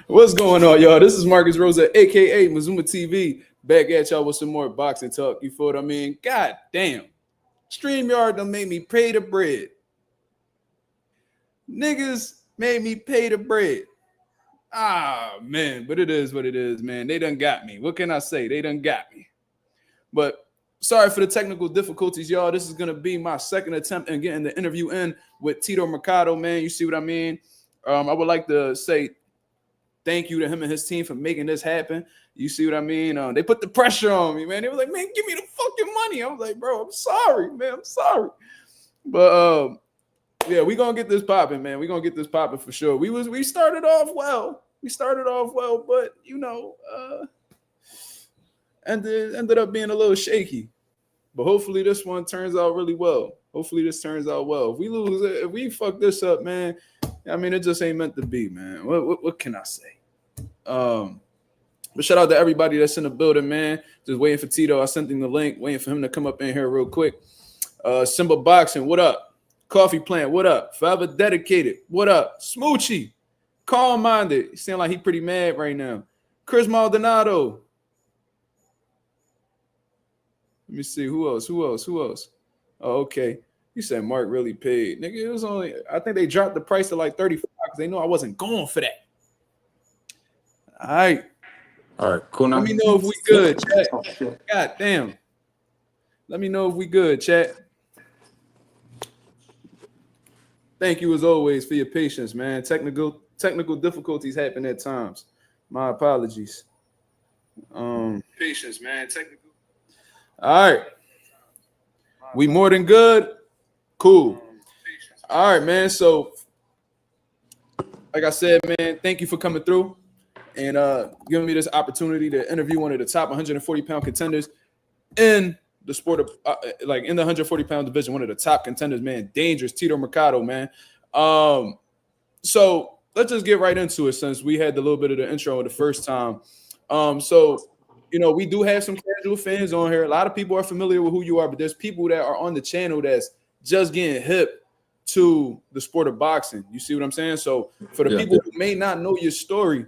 What's going on, y'all? This is Marcus Rosa, aka Mazuma TV, back at y'all with some more boxing talk. You feel what I mean? God damn. StreamYard done made me pay the bread. Niggas made me pay the bread. Ah, man, but it is what it is, man. They done got me. What can I say? They done got me. But sorry for the technical difficulties, y'all. This is going to be my second attempt in getting the interview in with Tito Mercado, man. You see what I mean? I would like to say thank you to him and his team for making this happen. You see what I mean? They put the pressure on me, man. They were like, man, give me the fucking money. I was like, bro, I'm sorry, man. I'm sorry. But yeah, we gonna get this popping, man. We gonna get this popping for sure. We started off well. But you know, ended up being a little shaky. But hopefully this one turns out really well. Hopefully this turns out well. If we lose it, if we fuck this up, man, I mean, it just ain't meant to be, man. What can I say? But shout out to everybody that's in the building, man. Just waiting for Tito. I sent him the link, waiting for him to come up in here real quick. Simba Boxing, what up? Coffee Plant, what up? Forever Dedicated, what up? Smoochie, Calm Minded. You sound like he pretty mad right now. Chris Maldonado. Let me see, who else? Oh, okay. You said Mark really paid. Nigga, it was only, I think they dropped the price to like 35 because they know I wasn't going for that. All right, cool. Let me know if we good, chat. God damn. Let me know if we good, chat. Thank you as always for your patience, man. Technical difficulties happen at times. My apologies. Patience, man. Technical. All right. We more than good. Cool. All right, man. So, like I said, man, thank you for coming through and giving me this opportunity to interview one of the top 140-pound contenders in the sport of in the 140-pound division, one of the top contenders, man. Dangerous Tito Mercado, man. So let's just get right into it since we had a little bit of the intro the first time. So you know, we do have some casual fans on here. A lot of people are familiar with who you are, but there's people that are on the channel that's just getting hip to the sport of boxing. You see what I'm saying? So for the people who may not know your story,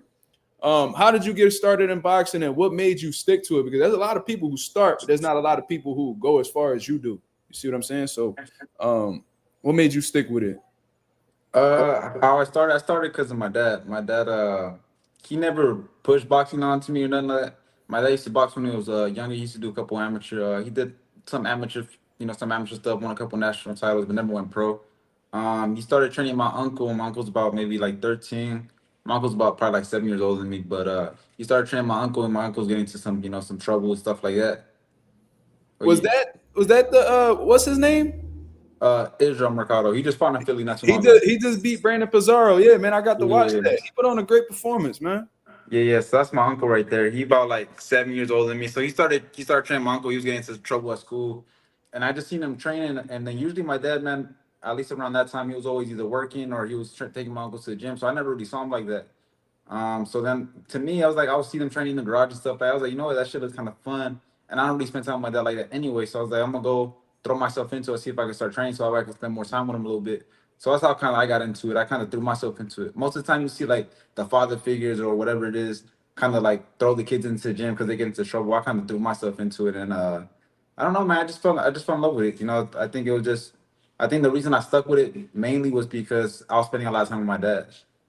how did you get started in boxing and what made you stick to it? Because there's a lot of people who start, but there's not a lot of people who go as far as you do. You see what I'm saying? So what made you stick with it? How I started because of my dad. My dad, he never pushed boxing onto me or nothing like that. My dad used to box when he was younger. He used to do a couple amateur. He did some amateur stuff, won a couple national titles, but never went pro. He started training my uncle. My uncle's about maybe like 13. My uncle's about probably like 7 years older than me, but he started training my uncle, and my uncle's getting into some trouble and stuff like that. But was that the what's his name? Israel Mercado. He just fought in Philly not too long ago. He just beat Brandon Pizarro. Yeah, man, I got to watch that. He put on a great performance, man. Yeah. So that's my uncle right there. He about like 7 years older than me. So he started training my uncle. He was getting into trouble at school, and I just seen him training. And then usually my dad, man, at least around that time, he was always either working or he was taking my uncle to the gym. So I never really saw him like that. So then to me, I was see them training in the garage and stuff. I was like, you know what, that shit looks kind of fun. And I don't really spend time with my dad like that anyway. So I was like, I'm gonna go throw myself into it, see if I can start training so I can spend more time with him a little bit. So that's how kind of I got into it. I kind of threw myself into it. Most of the time you see like the father figures or whatever it is, kind of like throw the kids into the gym because they get into trouble. I kind of threw myself into it, and I don't know, man. I just fell in love with it. You know, I think the reason I stuck with it mainly was because I was spending a lot of time with my dad,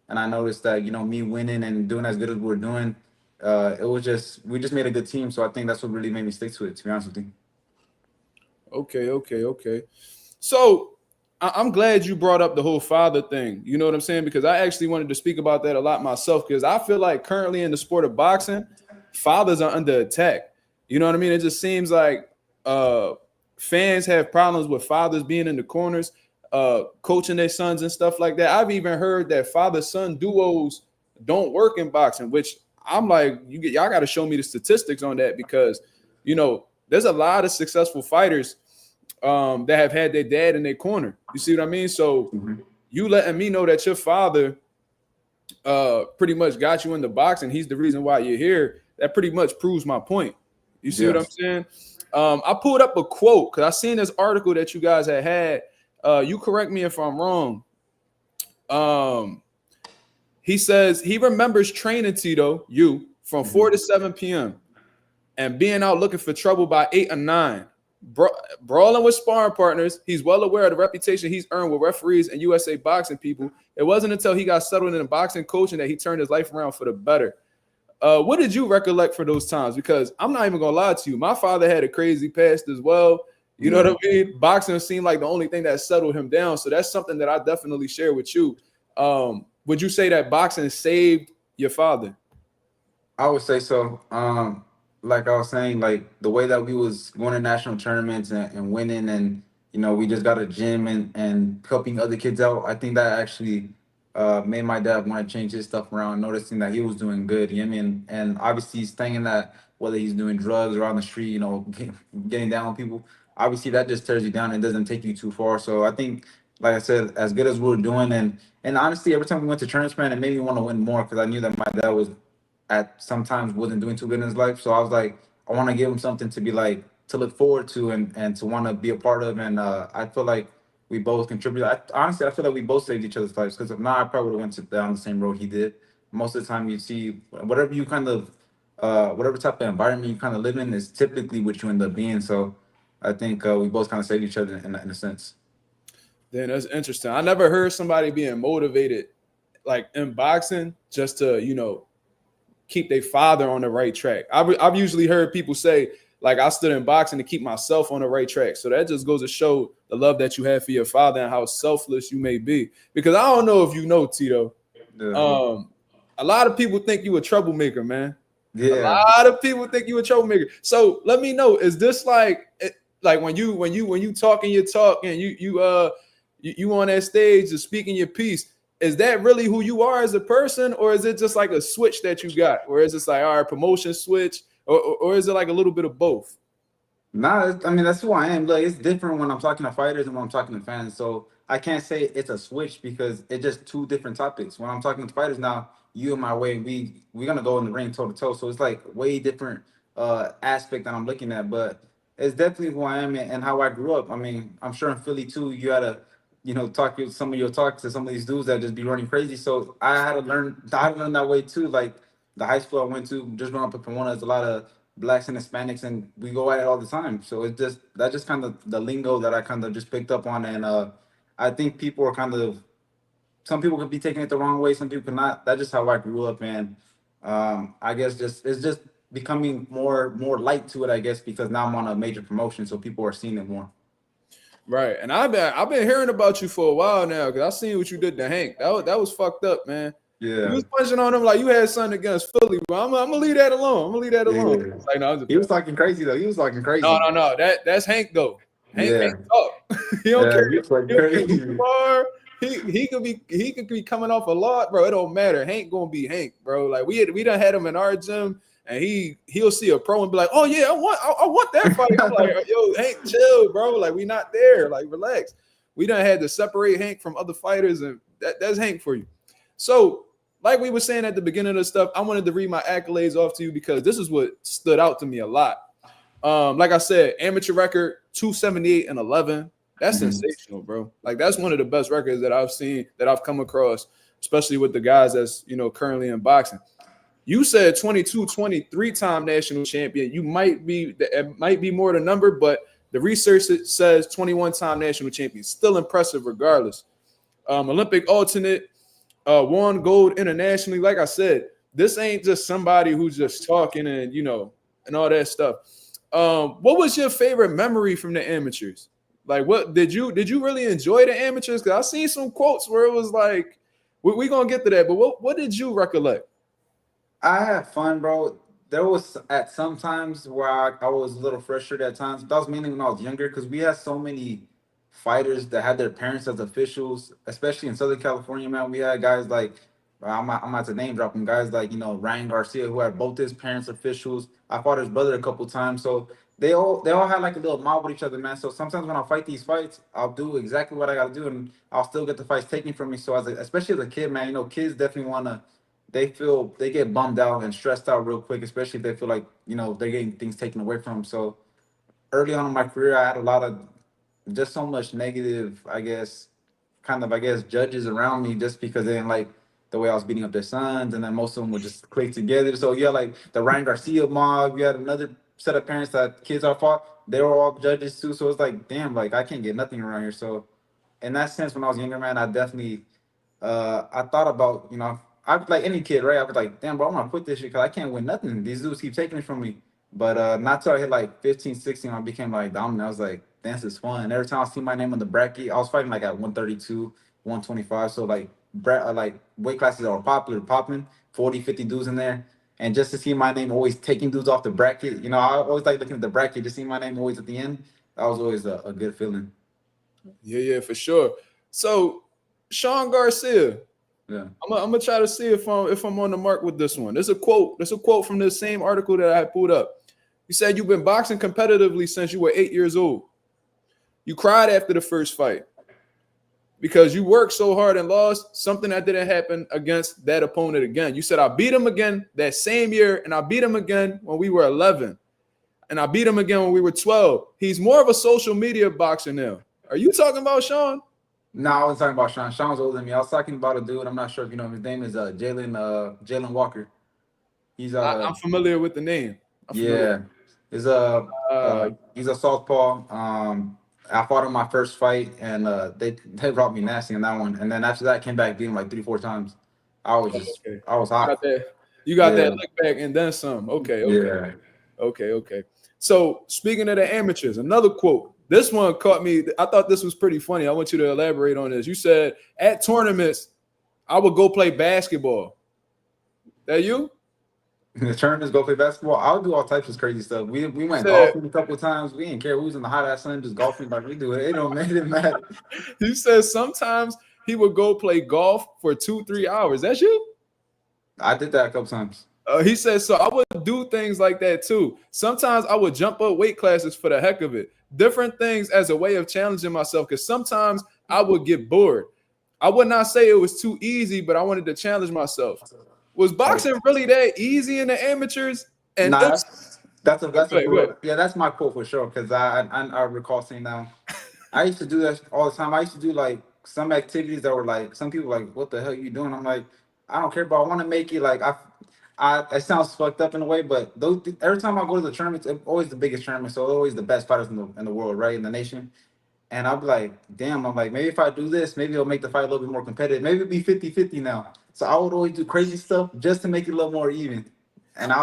and I noticed that me winning and doing as good as we were doing, we just made a good team. So I think that's what really made me stick to it. To be honest with you. Okay. So I'm glad you brought up the whole father thing. You know what I'm saying? Because I actually wanted to speak about that a lot myself, because I feel like currently in the sport of boxing, fathers are under attack. You know what I mean? It just seems like fans have problems with fathers being in the corners, coaching their sons and stuff like that. I've even heard that father-son duos don't work in boxing, which I'm like, y'all got to show me the statistics on that, because, there's a lot of successful fighters that have had their dad in their corner. You see what I mean? So you letting me know that your father pretty much got you into boxing, he's the reason why you're here, that pretty much proves my point. You see what I'm saying? I pulled up a quote because I seen this article that you guys had. You correct me if I'm wrong. Um, he says he remembers training Tito, you, from 4 to 7 p.m. and being out looking for trouble by 8 or 9. Brawling with sparring partners, he's well aware of the reputation he's earned with referees and USA boxing people. It wasn't until he got settled in boxing coaching that he turned his life around for the better. What did you recollect for those times? Because I'm not even gonna lie to you, my father had a crazy past as well. You know what I mean? Boxing seemed like the only thing that settled him down. So that's something that I definitely share with you. Would you say that boxing saved your father? I would say so. Like I was saying, like the way that we was going to national tournaments and winning, and we just got a gym and helping other kids out. I think that actually made my dad want to change his stuff around, noticing that he was doing good. You know what I mean? And obviously, he's staying in that, whether he's doing drugs or on the street, getting down with people. Obviously, that just tears you down and doesn't take you too far. So I think, like I said, as good as we were doing, and honestly, every time we went to tournaments, man, it made me want to win more because I knew that my dad was at sometimes wasn't doing too good in his life. So I was like, I want to give him something to be like to look forward to and to want to be a part of. And I feel like we both contributed. Honestly, I feel like we both saved each other's lives because if not, I probably would have went down the same road he did. Most of the time, you see whatever you kind of whatever type of environment you kind of live in is typically what you end up being. So I think we both kind of saved each other in a sense. Then that's interesting. I never heard somebody being motivated like in boxing just to, keep their father on the right track. I've usually heard people say, like, I stood in boxing to keep myself on the right track. So that just goes to show the love that you have for your father and how selfless you may be. Because I don't know if you know, Tito. Yeah. A lot of people think you a troublemaker, man. A Yeah. lot of people think you a troublemaker. So let me know, is this like when you talking your talk and you on that stage to speaking your piece? Is that really who you are as a person, or is it just like a switch that you got, or is it like, all right, promotion switch, or is it like a little bit of both? Nah, I mean that's who I am. Look, it's different when I'm talking to fighters and when I'm talking to fans. So I can't say it's a switch because it's just two different topics. When I'm talking to fighters now, you and my way, we're gonna go in the ring toe to toe. So it's like way different aspect that I'm looking at. But it's definitely who I am and how I grew up. I mean, I'm sure in Philly too, you had to, talk to some of your talk to some of these dudes that just be running crazy. So I had to learn that way too. Like the high school I went to, just growing up in Pomona, there's a lot of blacks and Hispanics, and we go at it all the time. So it's just that's just kind of the lingo that I kind of just picked up on, and I think people are kind of some people could be taking it the wrong way, some people could not. That's just how I grew up, and I guess just it's just becoming more light to it, I guess, because now I'm on a major promotion, so people are seeing it more. Right. And I've been hearing about you for a while now because I seen what you did to Hank. That was fucked up, man. You Yeah, was punching on him like you had something against Philly, but I'm gonna leave that alone. I'm gonna leave that alone. yeah. It's like, no, I'm just He was talking crazy though. He was talking no, crazy. no, no. That's Hank though. Hank Yeah, talk. he don't yeah. care. He was like He don't care who crazy. you are. He could be coming off a lot, bro. It don't matter. Hank gonna be Hank, bro. Like we done had him in our gym, and he'll see a pro and be like, oh yeah, I want that fight. I'm like, yo, Hank, chill, bro. Like we not there. Like relax. We done had to separate Hank from other fighters, and that's Hank for you. So, like we were saying at the beginning of the stuff, I wanted to read my accolades off to you because this is what stood out to me a lot. Like I said, amateur record 278-11. That's Mhm. sensational, bro. Like that's one of the best records that I've seen that I've come across, especially with the guys that's currently in boxing. You said 22, 23-time national champion. It might be more the number, but the research says 21-time national champion. Still impressive regardless. Olympic alternate, won gold internationally. Like I said, this ain't just somebody who's just talking and all that stuff. What was your favorite memory from the amateurs? Like, what did you really enjoy the amateurs? Because I seen some quotes where it was like, we gonna get to that, but what did you recollect? I had fun, bro. There was at some times where I was a little frustrated at times. That was mainly when I was younger because we had so many fighters that had their parents as officials, especially in Southern California, man. We had guys like I'm not to name drop them, guys like Ryan Garcia who had both his parents officials. I fought his brother a couple times, so they all had like a little mob with each other, man. So sometimes when I fight these fights, I'll do exactly what I gotta do, and I'll still get the fights taken from me. So especially as a kid, man, kids definitely wanna they get bummed out and stressed out real quick, especially if they feel like they're getting things taken away from them. So early on in my career, I had a lot of just so much negative, I guess, kind of, I guess, judges around me just because they didn't like the way I was beating up their sons, and then most of them would just click together. So yeah, like the Ryan Garcia mob, you had another set of parents that kids are fought. They were all judges too. So it's like, damn, like I can't get nothing around here. So in that sense, when I was younger, man, I definitely I thought about, I like any kid, right? I was like, damn, bro, I'm gonna quit this shit because I can't win nothing. These dudes keep taking it from me. But not till I hit like 15, 16, I became like dominant. I was like, dance is fun. And every time I see my name on the bracket, I was fighting like at 132, 125. So like weight classes that were popular, popping, 40, 50 dudes in there. And just to see my name always taking dudes off the bracket, I always like looking at the bracket, just seeing my name always at the end. That was always a good feeling. Yeah, for sure. So, Sean Garcia, Yeah. I'm gonna try to see if I'm on the mark with this one. There's a quote. There's a quote from this same article that I pulled up. You said you've been boxing competitively since you were 8 years old. You cried after the first fight because you worked so hard and lost, something that didn't happen against that opponent again. You said, I beat him again that same year, and I beat him again when we were 11, and I beat him again when we were 12. He's more of a social media boxer now. Are you talking about Sean? No, I wasn't talking about Sean. Sean was older than me. I was talking about a dude. I'm not sure if you know him. His name is Jalen Walker. He's I'm familiar with the name. yeah. He's a southpaw. I fought him my first fight, and they brought me nasty in that one. And then after that, I came back beat him like 3, 4 times. I was hot. You got that look back and then some. Okay. Yeah. Okay. So speaking of the amateurs, another quote. This one caught me. I thought this was pretty funny. I want you to elaborate on this. You said at tournaments, I would go play basketball. That you? In the tournaments, go play basketball. I would do all types of crazy stuff. We went golfing a couple of times. We didn't care. We was in the hot ass sun, just golfing like we do it. It don't matter. He says sometimes he would go play golf for 2-3 hours. That's you? I did that a couple times. He says, so I would do things like that too. Sometimes I would jump up weight classes for the heck of it. Different things as a way of challenging myself, because sometimes I would get bored. I would not say it was too easy, but I wanted to challenge myself. Was boxing really that easy in the amateurs? And nah, that's my quote for sure, because I recall saying that. I used to do that all the time. I used to do like some activities that were like, some people like, what the hell are you doing? I'm like, I don't care, but I want to make it like it sounds fucked up in a way, but every time I go to the tournaments, it's always the biggest tournament, so always the best fighters in the world, right, in the nation. And I'll be like, damn, I'm like, maybe if I do this, maybe it'll make the fight a little bit more competitive. Maybe it'll be 50-50 now. So I would always do crazy stuff just to make it a little more even. And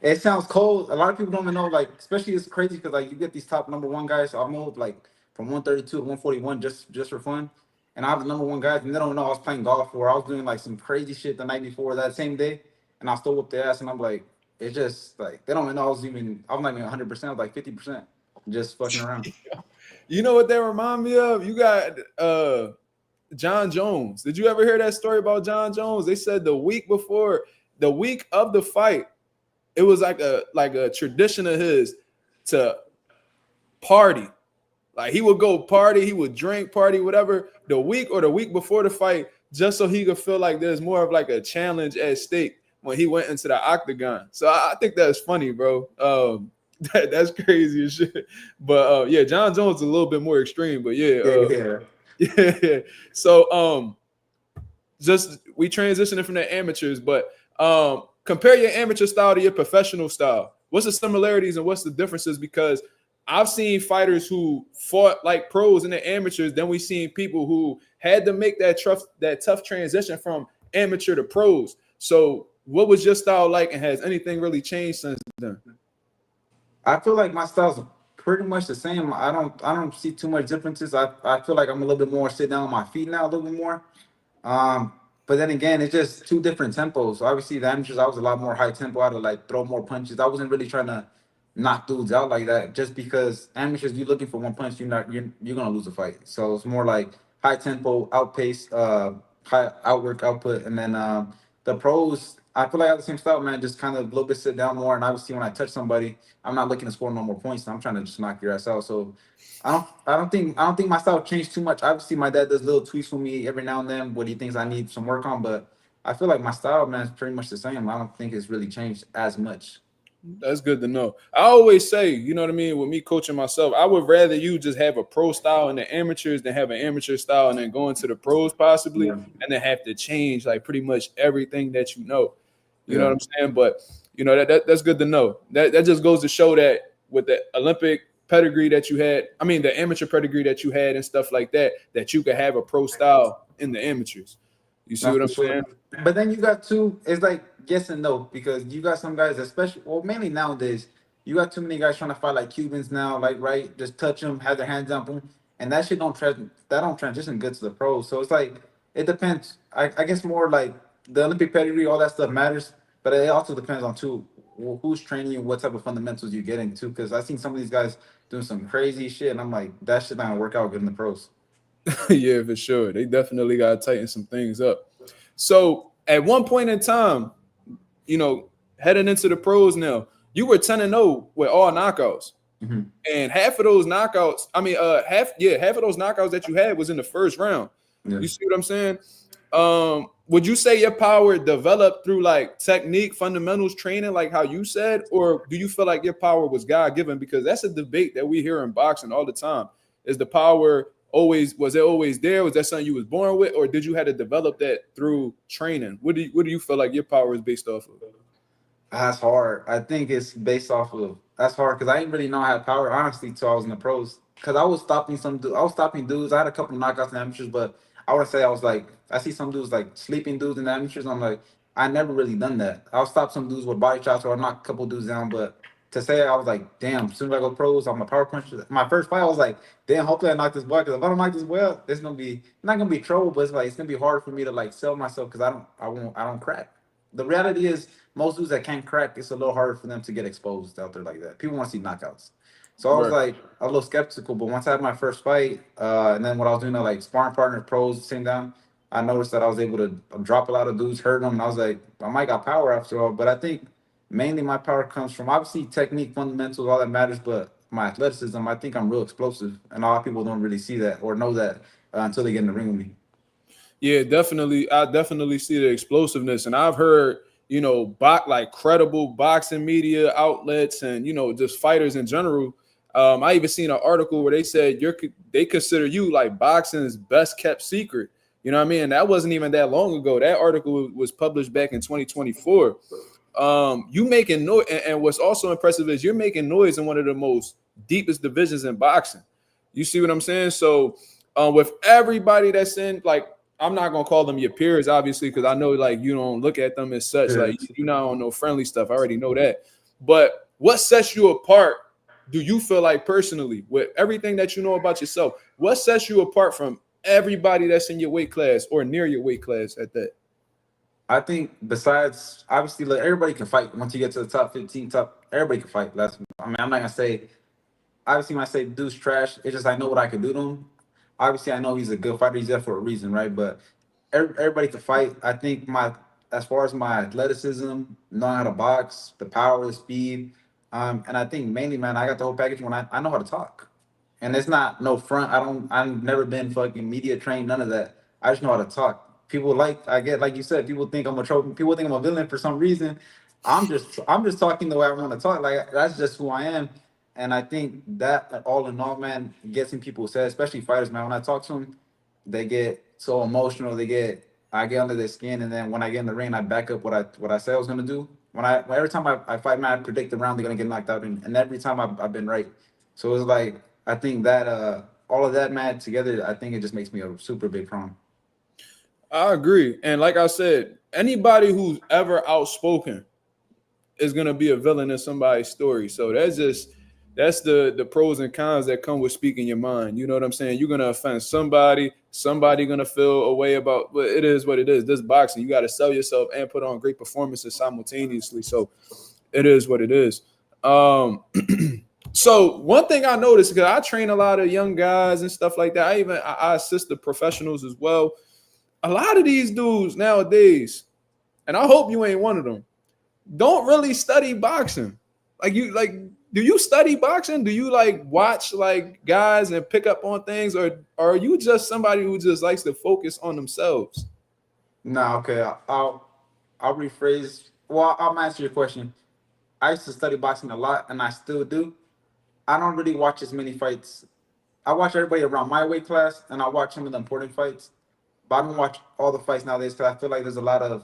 it sounds cold. A lot of people don't even know, like, especially it's crazy because like you get these top number one guys. So I moved like from 132 to 141 just for fun. And I have the number one guys, and they don't know I was playing golf or I was doing like some crazy shit the night before that same day. And I still whooped their ass, and I'm like, it's just like they don't even know I'm not even 100%, I was like 50%, just fucking around. You know what that remind me of? You got John Jones. Did you ever hear that story about John Jones? They said the week of the fight, it was like a tradition of his to party. Like he would go party, he would drink, party, whatever, the week before the fight, just so he could feel like there's more of like a challenge at stake when he went into the octagon. So I think that's funny, bro. That's crazy as shit. But yeah, John Jones is a little bit more extreme, but yeah. So just we transitioning from the amateurs, but compare your amateur style to your professional style. What's the similarities and what's the differences? Because I've seen fighters who fought like pros in the amateurs. Then we've seen people who had to make that tough transition from amateur to pros. So what was your style like, and has anything really changed since then? I feel like my style's pretty much the same. I don't see too much differences. I feel like I'm a little bit more sit down on my feet now, a little bit more. But then again, it's just two different tempos. Obviously, the amateurs, I was a lot more high tempo. I had to like throw more punches. I wasn't really trying to knock dudes out like that. Just because amateurs, you're looking for one punch, you're gonna lose a fight. So it's more like high tempo, outpace, high outwork, output, and then the pros. I feel like I have the same style, man. Just kind of a little bit sit down more, and obviously when I touch somebody, I'm not looking to score no more points. I'm trying to just knock your ass out. So I don't think my style changed too much. Obviously, my dad does little tweaks for me every now and then, what he thinks I need some work on. But I feel like my style, man, is pretty much the same. I don't think it's really changed as much. That's good to know. I always say, you know what I mean, with me coaching myself, I would rather you just have a pro style in the amateurs than have an amateur style and then go into the pros possibly Yeah. and then have to change like pretty much everything that you know. You know Yeah. what I'm saying? But you know that's good to know. That just goes to show that with the Olympic pedigree that you had, I mean the amateur pedigree that you had and stuff like that, that you could have a pro style in the amateurs. You see Not what for I'm sure. saying? But then you got two, it's like yes and no, because you got some guys, especially, well, mainly nowadays, you got too many guys trying to fight like Cubans now, like, right? Just touch them, have their hands up them. And that shit that don't transition good to the pros. So it's like, it depends. I guess more like the Olympic pedigree, all that stuff matters. But it also depends on, too, who's training you, what type of fundamentals you're getting, too. Because I've seen some of these guys doing some crazy shit. And I'm like, that shit not going to work out good in the pros. Yeah, for sure. They definitely got to tighten some things up. So at one point in time, you know, heading into the pros now, you were 10-0 with all knockouts. Mhm. And half of those knockouts, half of those knockouts that you had was in the first round. Yeah. You see what I'm saying? Would you say your power developed through like technique, fundamentals training, like how you said, or do you feel like your power was God given? Because that's a debate that we hear in boxing all the time. Is the power was it always there? Was that something you was born with, or did you have to develop that through training? What do you feel like your power is based off of? That's hard. I think it's based off of that's hard because I didn't really know I had power honestly till I was in the pros. Because I was stopping dudes. I had a couple of knockouts in amateurs, but I would say I was like I see some dudes like sleeping dudes in the amateurs. I'm like I never really done that. I'll stop some dudes with body shots or I'll knock a couple dudes down, but to say I was like, damn, as soon as I go pros, I'm a power puncher. My first fight, I was like, damn, hopefully I knock this boy. Because if I don't knock this boy out, it's gonna be not gonna be trouble, but it's gonna be hard for me to like sell myself because I don't crack. The reality is most dudes that can't crack, it's a little harder for them to get exposed out there like that. People want to see knockouts. So I was Right. like a little skeptical, but once I had my first fight, and then when I was doing like sparring partner pros, same down, I noticed that I was able to drop a lot of dudes, hurt them, and I was like, I might got power after all. But I think mainly my power comes from obviously technique, fundamentals, all that matters, but my athleticism, I think I'm real explosive, and a lot of people don't really see that or know that until they get in the ring with me. Yeah, definitely. I definitely see the explosiveness, and I've heard like credible boxing media outlets and just fighters in general. I even seen an article where they said they consider you like boxing's best kept secret. You know what I mean? And that wasn't even that long ago. That article was published back in 2024. You making noise, and what's also impressive is you're making noise in one of the most deepest divisions in boxing. You see what I'm saying? So, with everybody that's in, like, I'm not gonna call them your peers, obviously, because I know like you don't look at them as such. Yeah. Like you're not on no friendly stuff. I already know that. But what sets you apart? Do you feel like personally, with everything that you know about yourself, what sets you apart from everybody that's in your weight class or near your weight class at that? I think besides obviously like everybody can fight once you get to the top 15, top everybody can fight. That's I mean I'm not gonna say obviously when I say dude's trash, it's just I know what I can do to him. Obviously I know he's a good fighter, he's there for a reason, right? But everybody can fight. I think my as far as my athleticism, knowing how to box, the power, the speed, and I think mainly man, I got the whole package when I know how to talk. And it's not no front. I've never been fucking media trained, none of that. I just know how to talk. People I get like you said, people think I'm a trope, people think I'm a villain for some reason. I'm just talking the way I want to talk. Like that's just who I am. And I think that all in all, man, gets in people's head, especially fighters, man. When I talk to them, they get so emotional. I get under their skin, and then when I get in the ring, I back up what I said I was gonna do. Every time I fight, man, I predict the round they're gonna get knocked out, and every time I've been right. So it's like I think that all of that, man, together, I think it just makes me a super big problem. I agree. And like I said, anybody who's ever outspoken is gonna be a villain in somebody's story. So that's the pros and cons that come with speaking your mind. You know what I'm saying? You're gonna offend somebody gonna feel a way about, but it is what it is. This boxing, you gotta sell yourself and put on great performances simultaneously. So it is what it is. Um so one thing I noticed, because I train a lot of young guys and stuff like that. I assist the professionals as well. A lot of these dudes nowadays, and I hope you ain't one of them, don't really study boxing. Do you study boxing? Do you like watch like guys and pick up on things, or are you just somebody who just likes to focus on themselves? No, okay, I'll rephrase. Well, I'll answer your question. I used to study boxing a lot, and I still do. I don't really watch as many fights. I watch everybody around my weight class, and I watch some of the important fights. But I don't watch all the fights nowadays because I feel like there's a lot of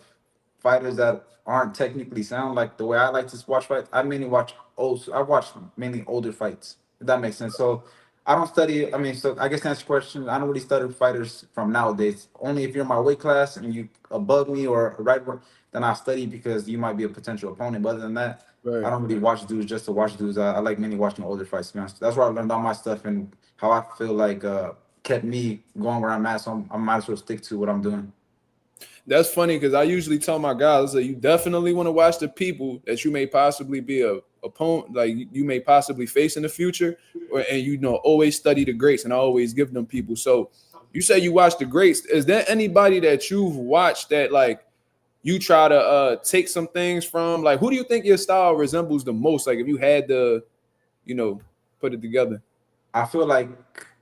fighters that aren't technically sound. Like the way I like to watch fights, I mainly watch old. I watch mainly older fights. If that makes sense. So I don't study. I mean, so I guess to answer your question, I don't really study fighters from nowadays. Only if you're in my weight class and you above me or right, then I study because you might be a potential opponent. But other than that, I Right. don't really watch dudes just to watch dudes. I like mainly watching older fights. To be honest, that's where I learned all my stuff and how I feel like kept me going where I'm at. So I might as well stick to what I'm doing. That's funny because I usually tell my guys that you definitely want to watch the people that you may possibly be a opponent, like you may possibly face in the future, and always study the greats, and I always give them people. So you say you watch the greats. Is there anybody that you've watched that like you try to take some things from? Like, who do you think your style resembles the most? Like, if you had to, you know, put it together. I feel like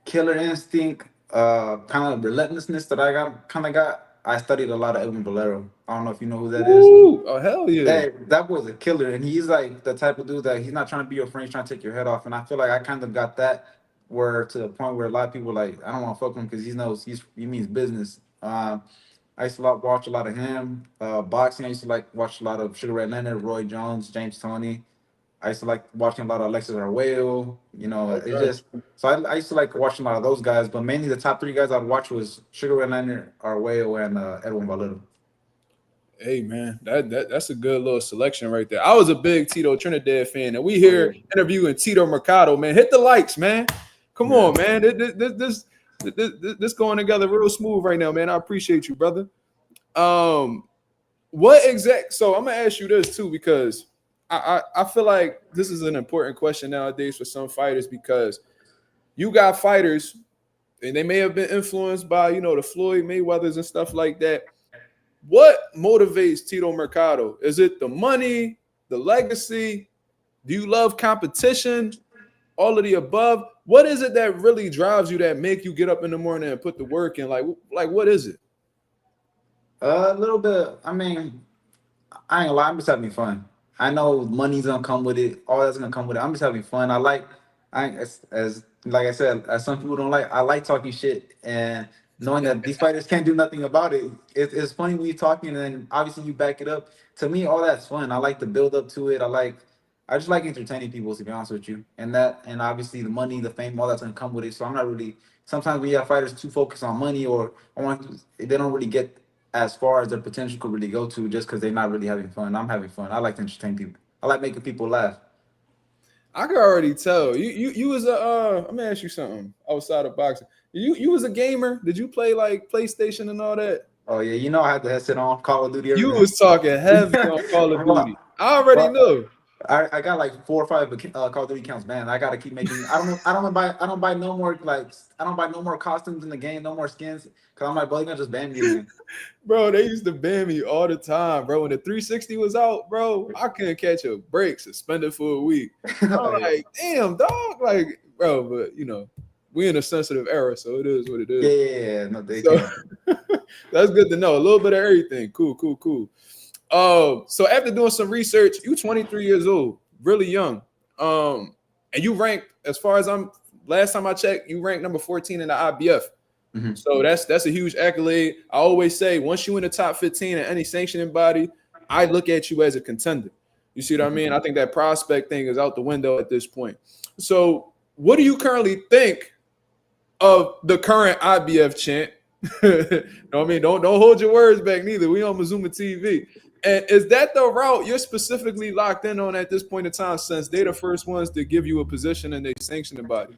killer instinct, kind of relentlessness that I got. I studied a lot of Edwin Valero. I don't know if you know who that is. Ooh, oh hell yeah. Hey, that was a killer, and he's like the type of dude that he's not trying to be your friend, he's trying to take your head off. And I feel like I kind of got that, where to the point where a lot of people like I don't want to fuck with him because he knows he means business. I used to watch a lot of him. Boxing, I used to like watch a lot of Sugar Ray Leonard, Roy Jones, James Toney. I used to like watching a lot of Alexis Arguello. You know, it's Okay. just so I used to like watching a lot of those guys, but mainly the top three guys I'd watch was Sugar Ray Leonard, Arguello, and Edwin Valero. Hey man, that's a good little selection right there. I was a big Tito Trinidad fan, and we Oh yeah, here interviewing Tito Mercado. Man, hit the likes, man. Come yeah. on, man. This going together real smooth right now, man. I appreciate you, brother. Um, what exact? So I'm gonna ask you this too because I feel like this is an important question nowadays for some fighters because you got fighters and they may have been influenced by the Floyd Mayweathers and stuff like that. What motivates Tito Mercado? Is it the money, the legacy? Do you love competition? All of the above? What is it that really drives you that make you get up in the morning and put the work in? Like what is it? A little bit. I mean, I ain't gonna lie, I'm just having fun. I know money's gonna come with it, all that's gonna come with it. I'm just having fun. As like I said, as some people don't like, I like talking shit and knowing that these fighters can't do nothing about it. It's funny when you're talking and then obviously you back it up. To me, all that's fun. I like the build up to it. I just like entertaining people, to be honest with you. And obviously the money, the fame, all that's gonna come with it. So I'm not really. Sometimes when you have fighters too focused on money or they don't really get as far as their potential could really go to just because they're not really having fun. I'm having fun. I like to entertain people. I like making people laugh. I can already tell. You was a let me ask you something outside of boxing. You was a gamer. Did you play like PlayStation and all that? Oh yeah, you know I had the headset on, Call of Duty every You day. was talking heavy on Call of Duty. I already Well, know. I got like 4 or 5 Call of Duty accounts, man. I gotta keep making. I don't buy no more I don't buy no more costumes in the game, no more skins. Cause I'm like, bro, you gonna just ban me again. Bro, they used to ban me all the time, bro. When the 360 was out, bro, I couldn't catch a break, suspended for a week. Oh, I'm yeah. like, damn, dog. Like, bro, but we in a sensitive era, so it is what it Yeah, is. yeah, yeah. No, they So can't. that's good to know. A little bit of everything. Cool, cool, cool. So after doing some research, you 23 years old, really young. And you ranked, as far as last time I checked, you ranked number 14 in the IBF. Mhm. So that's a huge accolade. I always say once you in the top 15 in any sanctioning body, I look at you as a contender. You see what I mean? I think that prospect thing is out the window at this point. So what do you currently think of the current IBF champ? You know what I mean? Don't hold your words back neither. We on Mazuma TV. And is that the route you're specifically locked in on at this point in time since they're the first ones to give you a position in their sanctioning body?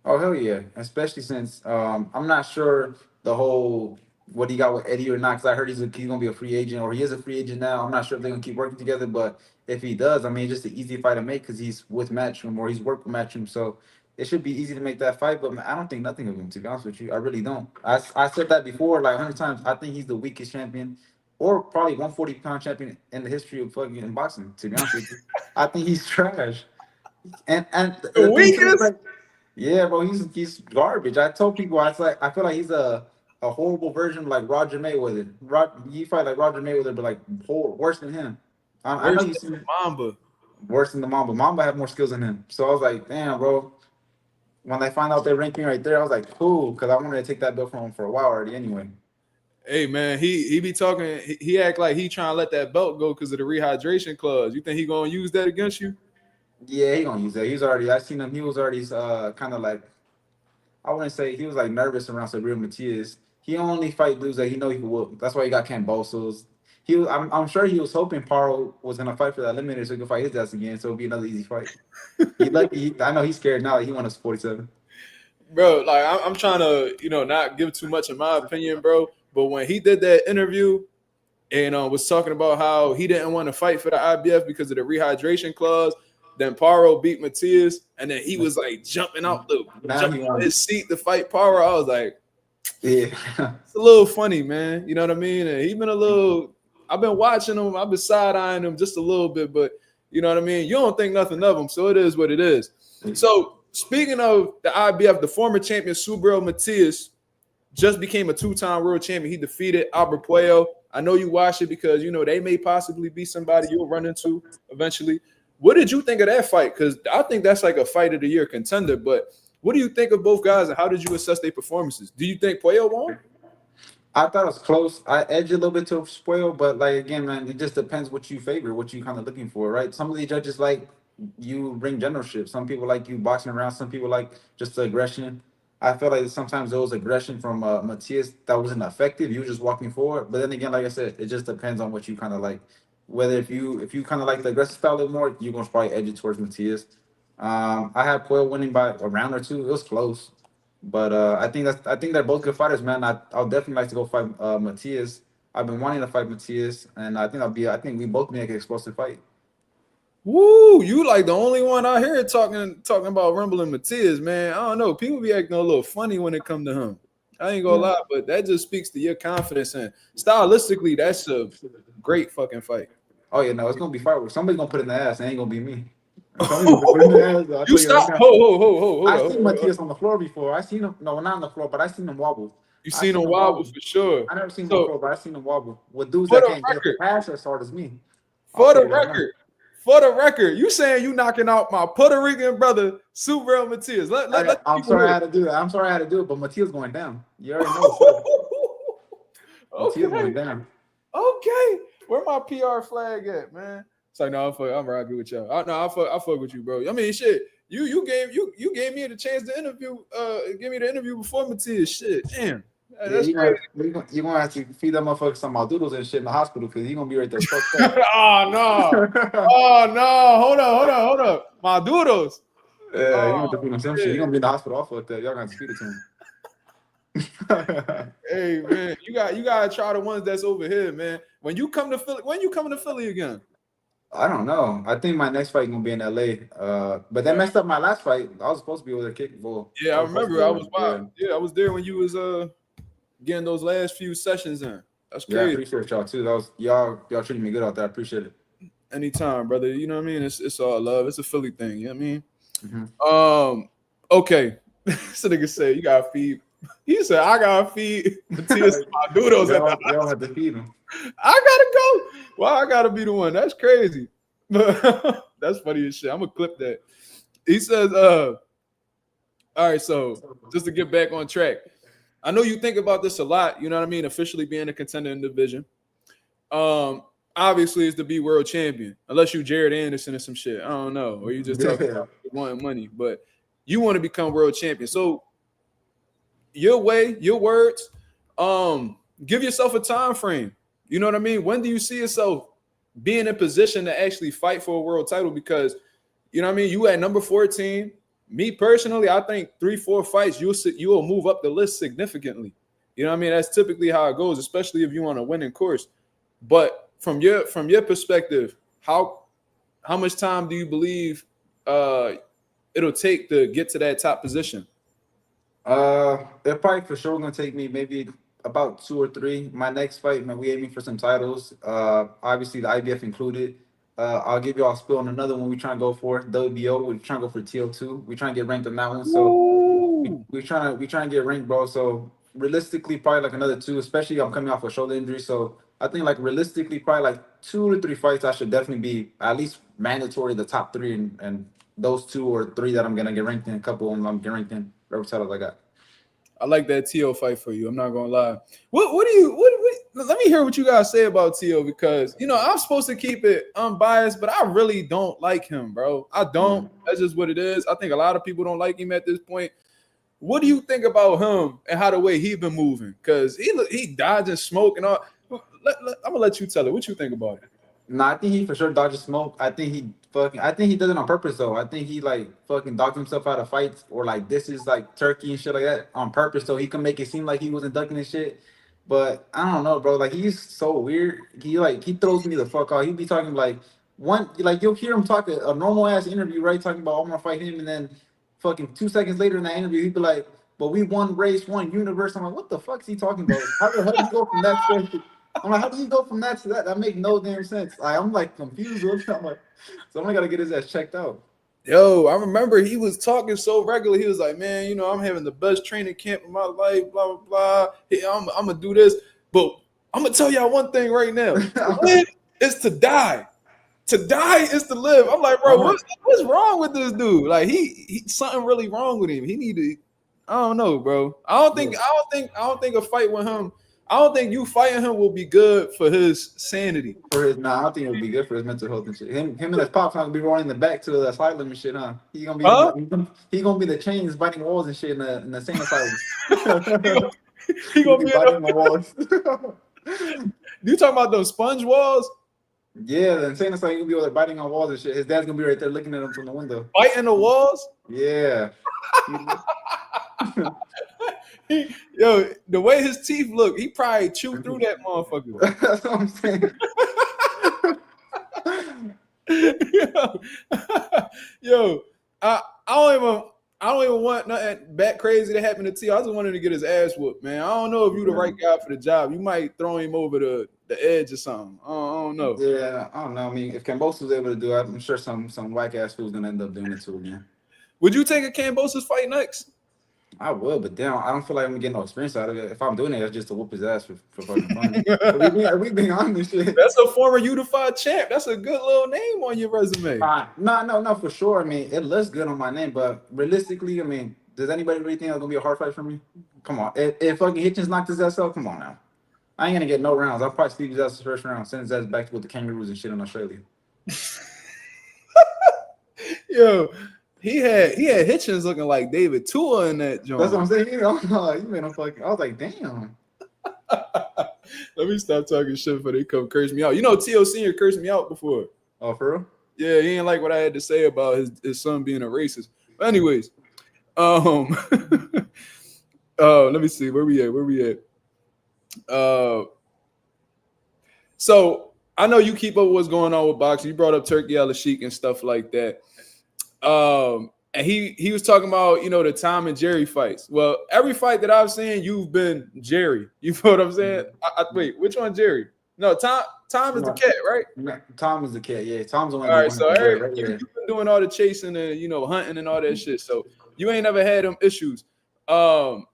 Oh hell yeah! Especially since I'm not sure the whole what he got with Eddie or not. Because I heard he's gonna be a free agent or he is a free agent now. I'm not sure if they're gonna keep working together. But if he does, I mean, it's just an easy fight to make because he's with Matchroom or he's worked with Matchroom. So it should be easy to make that fight. But man, I don't think nothing of him. To be honest with you, I really don't. I said that before like 100 times. I think he's the weakest champion or probably 140-pound champion in the history of fucking boxing. To be honest with you, I think he's trash. And The the thing too is weakest? like, yeah, bro, he's garbage. I told people I feel like he's a horrible version of like Roger Mayweather. He fight like Roger Mayweather, but like worse than him. I know Worse you than see. Mamba. worse than the Mamba. Mamba had more skills than him. So I was like, damn, bro. When I find out they ranked me right there, I was like, cool, because I wanted to take that belt from him for a while already anyway. Hey man, he be talking. He act like he trying to let that belt go because of the rehydration clause. You think he gonna use that against you? Yeah, he gonna use that. He's already. I seen him. He was already kind of like, I wouldn't say he was like nervous around Subriel Matias. He only fight dudes that he know he can whoop. That's why he got Cambosos. He was, I'm sure he was hoping Paro was gonna fight for that eliminator so he could fight his ass again. So it'd be another easy fight. He lucky. I know he's scared now that he won us 47. Bro, like I'm trying to, not give too much of my opinion, bro. But when he did that interview and was talking about how he didn't want to fight for the IBF because of the rehydration clause, then Paro beat Matias, and then he was like jumping out his seat to fight Paro. I was like, yeah, it's a little funny, man. You know what I mean? And he been a little. I've been watching him. I've been side eyeing him just a little bit, but you know what I mean. You don't think nothing of him, so it is what it is. So speaking of the IBF, the former champion Subriel Matias just became a 2-time world champion. He defeated Albert Puyo. I know you watch it because they may possibly be somebody you'll run into eventually. What did you think of that fight? Because I think that's like a fight of the year contender. But what do you think of both guys, and how did you assess their performances? Do you think Puyo won? I thought it was close. I edged a little bit to spoil, but like again, man, it just depends what you favor, what you kind of looking for, right? Some of the judges like you bring generalship. Some people like you boxing around. Some people like just the aggression. I feel like sometimes there was aggression from Matias that wasn't effective. You were just walking forward. But then again, like I said, it just depends on what you kind of like. Whether if you kind of like the aggressive style a little more, you're gonna probably edge it towards Matias. I had Puyo winning by a round or two. It was close. But I think they're both good fighters, man. I'll definitely like to go fight Matias. I've been wanting to fight Matias, and I think we both make an explosive fight. Woo! You like the only one out here talking about rumbling Matias, man. I don't know. People be acting a little funny when it come to him. I ain't gonna lie, but that just speaks to your confidence, and stylistically, that's a great fucking fight. Oh yeah, no, it's gonna be fireworks. Somebody's gonna put it in the ass. It ain't gonna be me. You stop. Hold I've seen Matias on the floor before. I seen him. No, not on the floor, but I seen him wobble. You seen him wobble for sure. I never seen him on the floor, but I seen him wobble with dudes that can't get the pass as hard as me. For the record, you saying you knocking out my Puerto Rican brother, Subriel Matias. I'm sorry I had to do that. But Matias going down. You already know. Matias going down. Okay. Where my PR flag at, man? It's like, no, I'm rocking with y'all. I fuck with you, bro. I mean, shit. You gave me the chance to interview. Give me the interview before Matias. Shit, damn. That's crazy. You're gonna have to feed that motherfucker some maldoodles and shit in the hospital because he's gonna be right there fucked up. Oh no! Hold up. Maldoodles. Yeah, you're gonna have to feed him some shit. You're gonna be in the hospital all fucked up. Y'all gonna have to feed it to him. Hey man, you gotta try the ones that's over here, man. When you come to Philly again? I don't know. I think my next fight gonna be in LA. But that messed up my last fight. I was supposed to be over there kicking ball. Yeah, I remember. I was there when you was getting those last few sessions in. That's crazy. Yeah, I appreciate y'all too. That was y'all treating me good out there. I appreciate it. Anytime, brother. You know what I mean? It's all love. It's a Philly thing. You know what I mean? Mm-hmm. Okay. So nigga said you gotta feed. He said I gotta feed Matias my noodles. Y'all have to feed him. I gotta go. Well, I gotta be the one. That's crazy. That's funny as shit. I'm gonna clip that. He says, all right, so just to get back on track. I know you think about this a lot, you know what I mean? Officially being a contender in the division. Obviously, is to be world champion, unless you Jared Anderson or some shit. I don't know, or you just talking about wanting money, but you want to become world champion. So your way, your words, give yourself a time frame. You know what I mean? When do you see yourself being in position to actually fight for a world title? Because you know what I mean, you at number 14. Me personally, I think 3-4 fights, you'll move up the list significantly. You know what I mean? That's typically how it goes, especially if you on a winning course. But from your perspective, how much time do you believe it'll take to get to that top position? They're probably for sure gonna take me maybe about 2 or 3. My next fight, man, we aiming for some titles. Obviously the IBF included. I'll give you all a spill on another one we trying to go for. WBO, we're trying to go for TO2. We trying to get ranked on that one. So we trying to get ranked, bro. So realistically probably like another 2, especially I'm coming off a shoulder injury. So I think like realistically probably like 2 to 3 fights I should definitely be at least mandatory the top 3, and those 2 or 3 that I'm gonna get ranked in, a couple of them I'm getting ranked in, whatever titles I got. I like that Tio fight for you. I'm not gonna lie. What do you let me hear what you guys say about Tio, because I'm supposed to keep it unbiased, but I really don't like him, bro. I don't. That's just what it is. I think a lot of people don't like him at this point. What do you think about him and how the way he been moving? Because he dodging smoke and all. I'm gonna let you tell it. What you think about it? No, I think he for sure dodges smoke. I think he does it on purpose though. I think he like fucking dogs himself out of fights, or like this is like turkey and shit like that on purpose so he can make it seem like he wasn't ducking and shit. But I don't know, bro. Like he's so weird. He throws me the fuck off. He be talking like you'll hear him talk a normal ass interview, right? Talking about I'm gonna fight him, and then fucking 2 seconds later in that interview, he'd be like, "But we won race, one universe." I'm like, what the fuck is he talking about? How the hell do you go from that to I'm like, how do you go from that to that? That makes no damn sense. I'm like confused. I'm like, someone gotta get his ass checked out. Yo, I remember he was talking so regular. He was like, man, I'm having the best training camp of my life, blah, blah, blah. Hey, I'm going to do this. But I'm going to tell y'all one thing right now. To live is to die. To die is to live. I'm like, bro, what's wrong with this dude? Like, he something really wrong with him. He need to, I don't know, bro. I don't think a fight with him, I don't think you fighting him will be good for his sanity. I don't think it would be good for his mental health and shit. Him and his pops gonna be rolling the back to the asylum and shit, huh? He gonna be the chains biting walls and shit in the insane asylum. he gonna be biting the walls. You talking about those sponge walls? Yeah, the insane asylum. He gonna be over there biting on walls and shit. His dad's gonna be right there looking at him from the window. Biting the walls? Yeah. Yo, the way his teeth look, he probably chewed through that motherfucker. That's what I'm saying. yo, I don't even want nothing back crazy to happen to T. I just wanted to get his ass whooped, man. I don't know if you're the right guy for the job. You might throw him over the edge or something. I don't know. Yeah, I don't know. I mean, if Cambosos was able to do it, I'm sure some whack ass fool's gonna end up doing it too again. Would you take a Cambosos fight next? I would, but damn, I don't feel like I'm getting no experience out of it. If I'm doing it, it's just to whoop his ass for fucking fun. Are we being honest? Shit. That's a former unified champ. That's a good little name on your resume. No, for sure. I mean, it looks good on my name, but realistically, I mean, does anybody really think it's gonna be a hard fight for me? Come on, if fucking Hitchens knocked his ass out, come on now. I ain't gonna get no rounds. I'll probably sleep his ass the first round, send his ass back with the kangaroos and shit in Australia. Yo. He had Hitchens looking like David Tua in that joint. That's what I'm saying. You made him fucking. I was like, damn. Let me stop talking shit before they come curse me out. T.O. Senior cursed me out before. Oh, for real? Yeah, he ain't like what I had to say about his son being a racist. But anyways, let me see where we at. So I know you keep up with what's going on with boxing. You brought up Turkey Al-Sheikh and stuff like that. And he was talking about, the Tom and Jerry fights. Well, every fight that I've seen, you've been Jerry. You know what I'm saying? Wait, which one Jerry? No, Tom is the cat, right? Tom is the cat, yeah. Tom's the one. All right, so you've been doing all the chasing and, hunting and all that shit. So you ain't never had them issues. If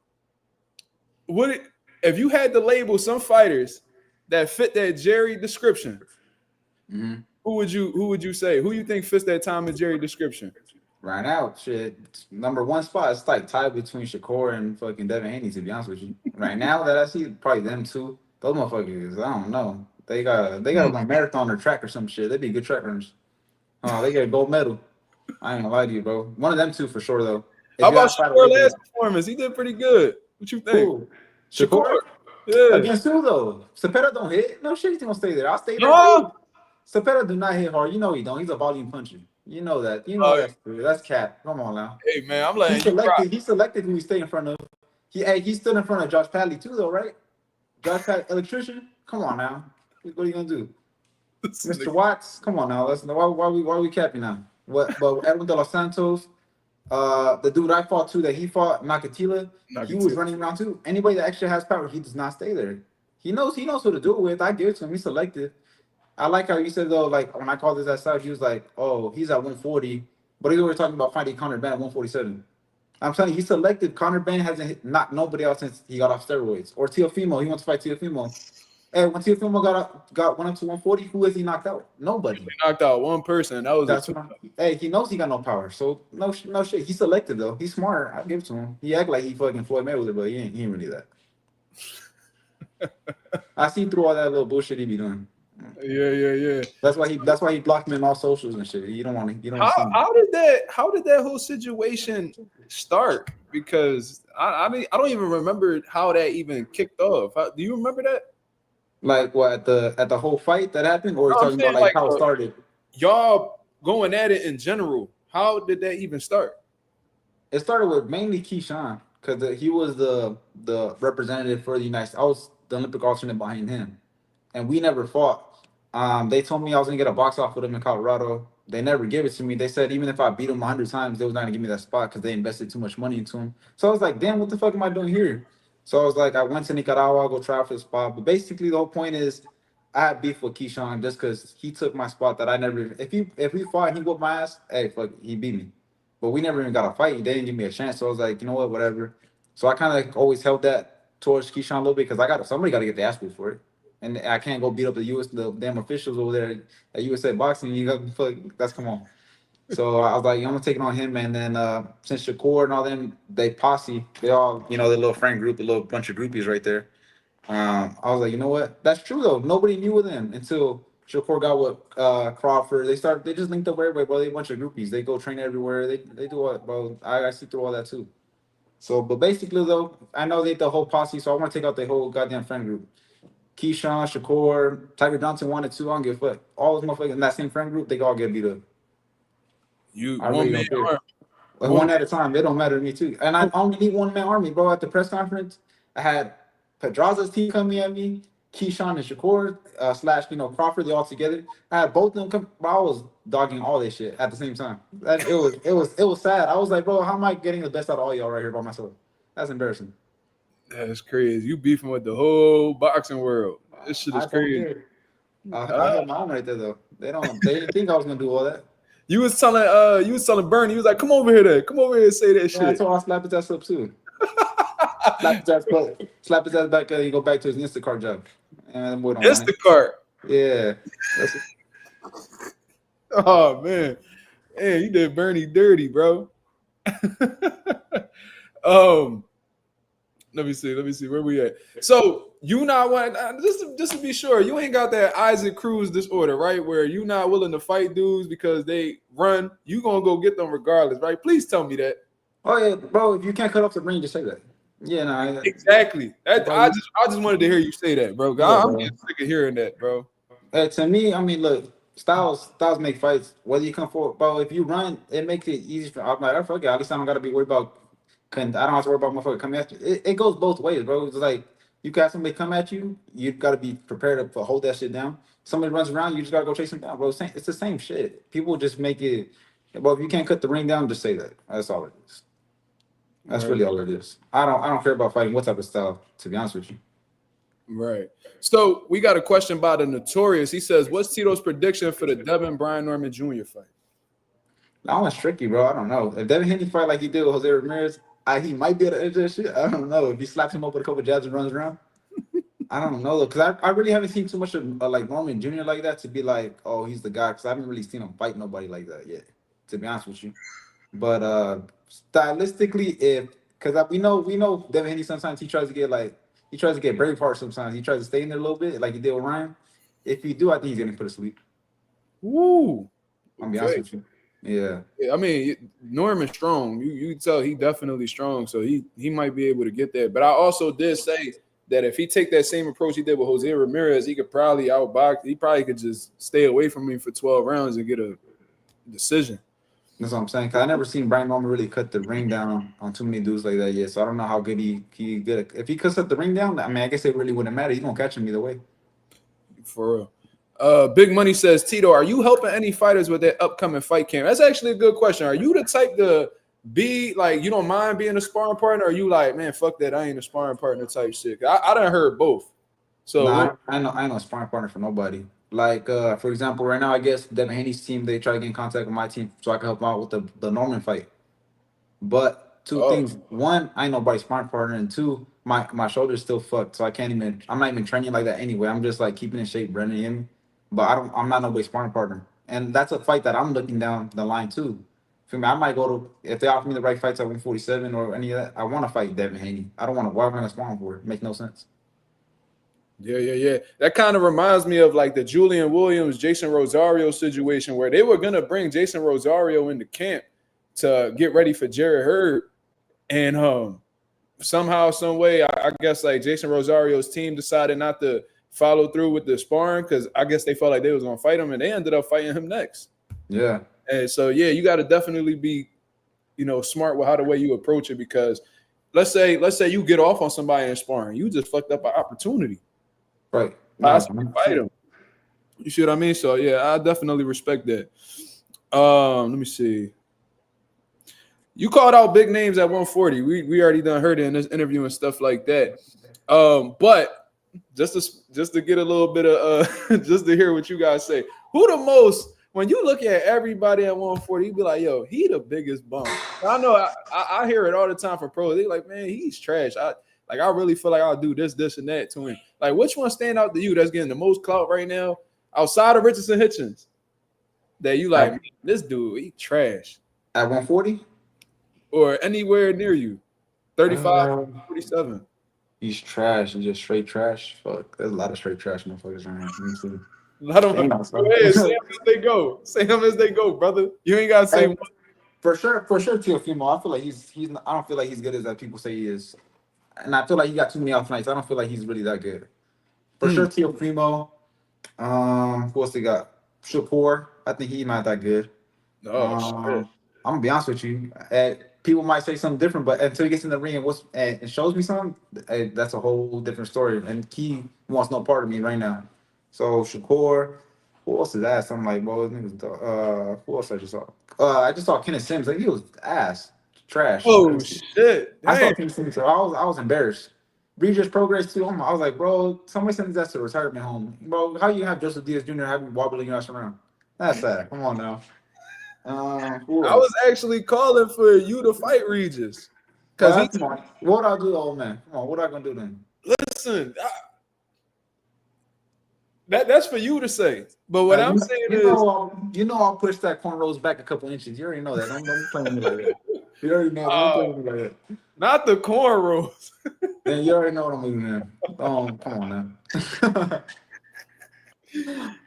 you had to label some fighters that fit that Jerry description, who would you say? Who you think fits that Tom and Jerry description? Right now, shit, number one spot is like tied between Shakur and fucking Devin Haney, to be honest with you. Right now that I see, probably them two. Those motherfuckers, I don't know. They got a marathon or track or some shit. They'd be good track runners. They get a gold medal. I ain't gonna lie to you, bro. One of them two for sure, though. How about Shakur last performance? He did pretty good. What you think? Ooh, Shakur? Yeah. Against who, though? Cepeda don't hit? No shit, he's gonna stay there. I'll stay there. No. Cepeda do not hit hard. You know he don't. He's a volume puncher. You know that. That's cap. Come on now. Hey, man, I'm like, he selected who he stayed in front of. He stood in front of Josh Padley, too, though, right? Josh Padley, electrician? Come on now. What are you gonna do? Mr. Watts? Come on now. Why are we capping now? But Edwin De Los Santos, the dude I fought too, that he fought, Nakatila, he was running around too. Anybody that actually has power, he does not stay there. He knows who to do it with. I give it to him. He's selective. I like how you said though, like when I called this outside, he was like, "Oh, he's at 140," but he was talking about fighting Conor Benn at 147. I'm telling you, he selected Conor Ben hasn't knocked nobody else since he got off steroids. Or Teofimo, he wants to fight Teofimo. Hey, when Teofimo went up to 140, who has he knocked out? Nobody. He knocked out one person. That was That's what hey, he knows he got no power. So no shit. He selected though. He's smart. I give it to him. He act like he fucking Floyd Mayweather, but he ain't really that. I see through all that little bullshit he be doing. Yeah. That's why he blocked me in all socials and shit. You don't want to. How did that whole situation start? Because I mean I don't even remember how that even kicked off. Do you remember that? Like what at the whole fight that happened, or are you talking about like how it started? Y'all going at it in general. How did that even start? It started with mainly Keyshawn because he was the representative for the United States. I was the Olympic alternate behind him, and we never fought. They told me I was gonna get a box off with him in Colorado. They never gave it to me. They said even if I beat him 100 times, they was not gonna give me that spot because they invested too much money into him. So I was like, damn, what the fuck am I doing here? So I was like, I went to Nicaragua, go try for the spot. But basically, the whole point is, I had beef with Keyshawn just because he took my spot that I never. If we fought, and he whooped my ass. Hey, fuck, he beat me. But we never even got a fight. They didn't give me a chance. So I was like, you know what, whatever. So I kind of always held that towards Keyshawn a little bit because somebody got to get the ass beat for it, and I can't go beat up the damn officials over there at USA Boxing. You got fuck, that's come on. So I was like, I'm gonna take it on him, and then since Shakur and all them, they posse, they all, the little friend group, the little bunch of groupies right there. I was like, you know what? That's true though. Nobody knew of them until Shakur got with Crawford. They just linked up everybody, bro. They a bunch of groupies. They go train everywhere. They do all, bro. I see through all that too. So, but basically though, I know they the whole posse, so I want to take out the whole goddamn friend group. Keyshawn, Shakur, Tiger Johnson wanted to. I don't give a fuck. All those motherfuckers in that same friend group, they all get beat up. I really don't care. Like one at a time. It don't matter to me too. And I only need one man army, bro. At the press conference, I had Pedraza's team coming at me, Keyshawn and Shakur / Crawford, they all together. I had both of them come. Bro, I was dogging all this shit at the same time. It was sad. I was like, bro, how am I getting the best out of all y'all right here by myself? That's embarrassing. That's crazy. You beefing with the whole boxing world. This shit is crazy. I had my own right there though. They didn't think I was gonna do all that. You was telling Bernie, he was like, come over here and say that shit. I told him I'll slap his ass up too. slap his ass back and he go back to his Instacart job. And Instacart? Yeah. Oh man. Hey, you did Bernie dirty, bro. Let me see where we at. So you not want just to be sure, you ain't got that Isaac Cruz disorder, right? Where you not willing to fight dudes because they run, you gonna go get them regardless, right? Please tell me that. Oh yeah, bro. If you can't cut off the ring, just say that. Yeah, no, exactly. I just wanted to hear you say that, bro. I'm getting sick of hearing that, bro. To me, I mean, look, styles make fights. Whether you come forward, bro, if you run, it makes it easy for. I'm like, fuck it. At least I don't gotta be worried about. I don't have to worry about motherfucker coming after you. It goes both ways, bro. It's like you got somebody come at you, you gotta be prepared to hold that shit down. Somebody runs around, you just gotta go chase them down, bro. It's the same shit. People just make it. Well, if you can't cut the ring down, just say that. That's all it is. That's really all it is. I don't care about fighting what type of style, to be honest with you. Right. So we got a question by the Notorious. He says, what's Tito's prediction for the Devin Brian Norman Jr. fight? That one's tricky, bro. I don't know. If Devin Haney fight like he did with Jose Ramirez, he might be able to edge that shit. I don't know. If he slaps him up with a couple jabs and runs around, I don't know. Because I really haven't seen too much of like Norman Jr. like that to be like, oh, he's the guy. Because I haven't really seen him fight nobody like that yet, to be honest with you. But stylistically, because we know Devin Haney sometimes he tries to get Braveheart sometimes. He tries to stay in there a little bit like he did with Ryan. If he do, I think he's gonna put to sleep. Woo! I'll be honest with you. Yeah. I mean, Norman's strong. You tell he definitely strong, so he might be able to get that. But I also did say that if he take that same approach he did with Jose Ramirez, he could probably outbox. He probably could just stay away from me for 12 rounds and get a decision. That's what I'm saying. Cause I never seen Brian Norman really cut the ring down on too many dudes like that yet. So I don't know how good he good. If he cuts up the ring down, I mean, I guess it really wouldn't matter. He's gonna catch him either way. For real. Big Money says, Tito, are you helping any fighters with their upcoming fight camp? That's actually a good question. Are you the type to be like, you don't mind being a sparring partner? Or are you like, man, fuck that, I ain't a sparring partner type shit? I done heard both. So I ain't no sparring partner for nobody. Like, for example, right now, I guess Devin Haney's team, they try to get in contact with my team so I can help them out with the Norman fight. But two things. One, I ain't nobody's sparring partner, and two, my shoulder's still fucked, so I'm not even training like that anyway. I'm just like keeping in shape, Brendan in me. But I'm not nobody's sparring partner. And that's a fight that I'm looking down the line too. For me, I might go to, if they offer me the right fights at 147 or any of that, I want to fight Devin Haney. I don't want to, why am I going to spawn for it? Make no sense. Yeah. That kind of reminds me of like the Julian Williams, Jason Rosario situation where they were going to bring Jason Rosario into camp to get ready for Jared Hurd. And somehow, some way, I guess like Jason Rosario's team decided not to follow through with the sparring because I guess they felt like they was going to fight him, and they ended up fighting him next. Yeah. And so, yeah, you got to definitely be, smart with how the way you approach it, because let's say you get off on somebody in sparring, you just fucked up an opportunity. Right. Possibly fight him. You see what I mean? So, yeah, I definitely respect that. Let me see. You called out big names at 140. We already done heard it in this interview and stuff like that. But just to get a little bit of just to hear what you guys say, who the most, when you look at everybody at 140, you be like, yo, he the biggest bum. I know I hear it all the time from pros. They like, man, he's trash. I really feel like I'll do this, and that to him. Like, which one stand out to you that's getting the most clout right now outside of Richardson Hitchens? That you like, this dude, he trash. At 140? Or anywhere near you. 35, 47. He's trash. He's just straight trash. Fuck. There's a lot of straight trash motherfuckers around here. Let them go ahead, say them as they go. Say them as they go, brother. You ain't gotta say one. For sure, Teofimo. I feel like he's I don't feel like he's good as that people say he is. And I feel like he got too many off nights. I don't feel like he's really that good. For sure, Teofimo. Who else they got? Shakur. I think he's not that good. I'm gonna be honest with you. People might say something different, but until he gets in the ring and shows me something, that's a whole different story. And he wants no part of me right now. So Shakur, who else is ass? I'm like, bro, who else I just saw? I just saw Kenneth Sims. Like, he was ass, trash. Oh shit! I saw Kenneth Sims. So I was embarrassed. Regis Progress too. I was like, bro, somebody send his ass to the retirement home, bro. How you have Joseph Diaz Jr. have you wobbling your ass around? That's sad. Come on now. I was actually calling for you to fight Regis. What I do, old man? Come on, what I gonna do then? Listen, that's for you to say. But what I'm saying is, I'll push that cornrows back a couple inches. You already know that. Don't play with me like that. You already know. Don't play with me like that. Not the cornrows. Then you already know what I'm moving in. Come on now.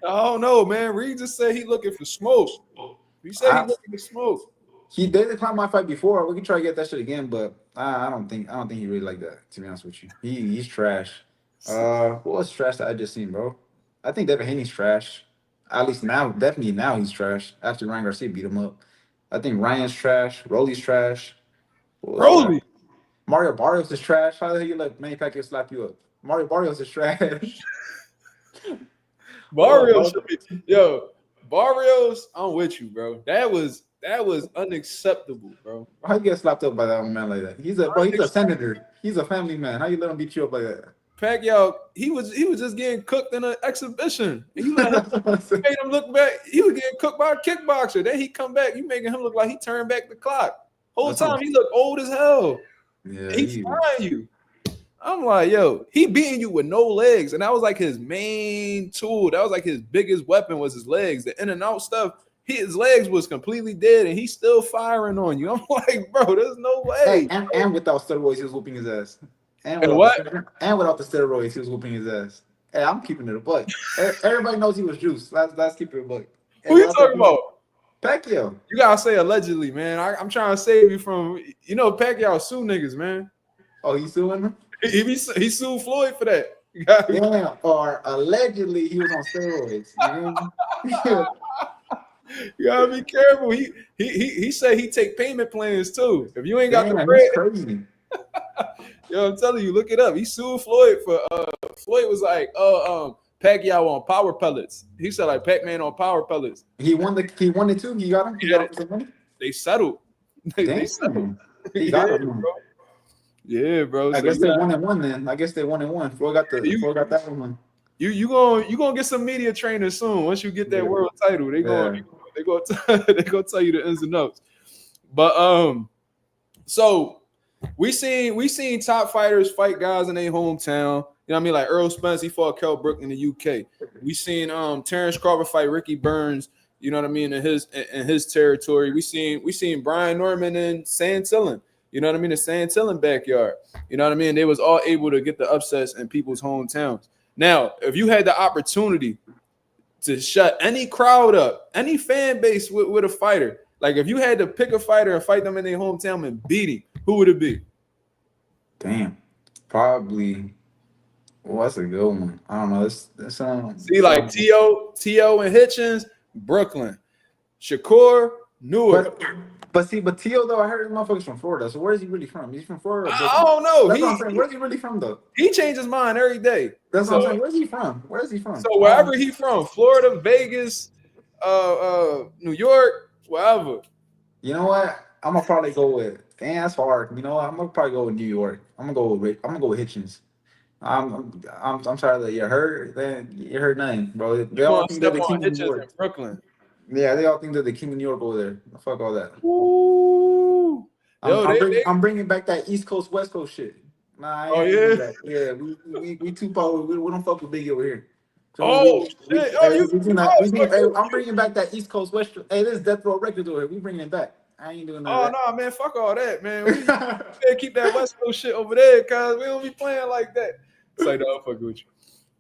I don't know, man. Regis said he looking for smoke. He said he looking for smoke. He did decline my fight before. We can try to get that shit again, but I don't think he really like that. To be honest with you, he's trash. Who was trash that I just seen, bro? I think Devin Haney's trash. At least now, definitely now he's trash. After Ryan Garcia beat him up, I think Ryan's trash. Rolly's trash. Rolly. Mario Barrios is trash. How the hell you let Manny Pacquiao slap you up? Mario Barrios is trash. Barrios should be, Barrios, I'm with you, bro. That was unacceptable, bro. How you get slapped up by that old man like that? He's a senator. He's a family man. How you let him beat you up like that? Pacquiao, he was just getting cooked in an exhibition. And you let him made him look back. He was getting cooked by a kickboxer. Then he come back. You making him look like he turned back the clock. Whole time he looked old as hell. Yeah, he's frying you. I'm like, yo, he beating you with no legs, and that was like his main tool. That was like his biggest weapon was his legs. The in and out stuff, his legs was completely dead, and he's still firing on you. I'm like, bro, there's no way. Hey, and without steroids, he was whooping his ass. And without the steroids, he was whooping his ass. Hey, I'm keeping it a buck. Everybody knows he was juiced. Let's keep it a buck. Who you talking about? Pacquiao. You gotta say allegedly, man. I'm trying to save you from, Pacquiao sue niggas, man. Oh, he suing him? He sued Floyd for that. Yeah, or allegedly he was on steroids. You gotta be careful. He said he take payment plans too. If you ain't got the bread, crazy. Yo, I'm telling you, look it up. He sued Floyd for Floyd was like, Pacquiao on power pellets. He said like Pac-Man on power pellets. He won it too. He got him. He got him for some money. They settled. They settled. He got him. Bro. Yeah, bro. I guess they 1-1 then. I guess they 1-1. Floyd got that one. You gonna get some media trainers soon. Once you get that world title, they gonna tell you the ins and outs. But So we seen top fighters fight guys in their hometown. You know what I mean? Like Earl Spence, he fought Kell Brook in the UK. We seen Terrence Crawford fight Ricky Burns. You know what I mean, in his territory. We seen Brian Norman in Sandtillen. You know what I mean, in Sandtillen backyard. You know what I mean. They was all able to get the upsets in people's hometowns. Now, if you had the opportunity to shut any crowd up, any fan base with a fighter, like if you had to pick a fighter and fight them in their hometown and beat him, who would it be? Damn. Probably. Well, that's a good one. I don't know. That's See, like T.O. and Hitchens, Brooklyn. Shakur, Newark. But Tito though, I heard this motherfucker's from Florida. So where is he really from? He's from Florida. I don't know. That's what I'm saying. Where's he really from though? He changes his mind every day. That's what I'm saying. Where's he from? Where is he from? So wherever he from, Florida, Vegas, New York, wherever. You know what? I'm gonna probably go with. Damn, that's hard. You know what? I'm gonna probably go with New York. I'm gonna go with Hitchens. I'm sorry that you heard. You heard nothing, bro. They all think they're the king of New York. In Brooklyn. Yeah, they all think they're the king of New York over there. Fuck all that. Ooh. I'm bringing back that East Coast West Coast shit. Nah, yeah. We too power. We don't fuck with Biggie over here. So I'm bringing back that East Coast West. Hey, this is Death Row Records over here. We bringing it back. I ain't doing that. Oh no, man, fuck all that, man. We gotta keep that West Coast shit over there, cause we don't be playing like that. It's like, no, fuck with you.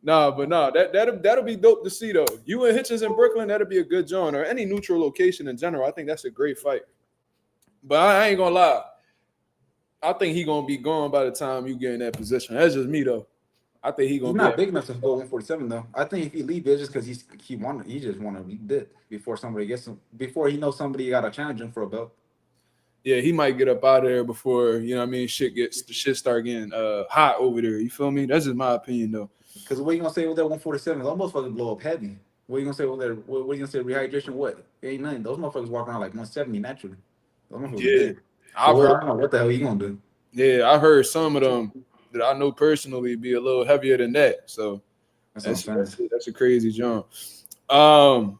That'll be dope to see though. You and Hitchens in Brooklyn, that'll be a good joint, or any neutral location in general. I think that's a great fight. But I ain't gonna lie. I think he gonna be gone by the time you get in that position. That's just me though. I think he's not big enough to go 147 though. I think if he leaves, it's just because he just want to be dead before somebody gets him. Before he knows somebody got to challenge him for a belt. Yeah, he might get up out of there before, you know what I mean, shit start getting hot over there. You feel me? That's just my opinion though. Because what you gonna say with that 147 is almost fucking blow up heavy. What you gonna say with that? What you gonna say rehydration? What? It ain't nothing. Those motherfuckers walk around like 170 naturally. Those motherfuckers I don't know what the hell you gonna do. Yeah, I heard some of them that I know personally be a little heavier than that. So that's a crazy jump. Now,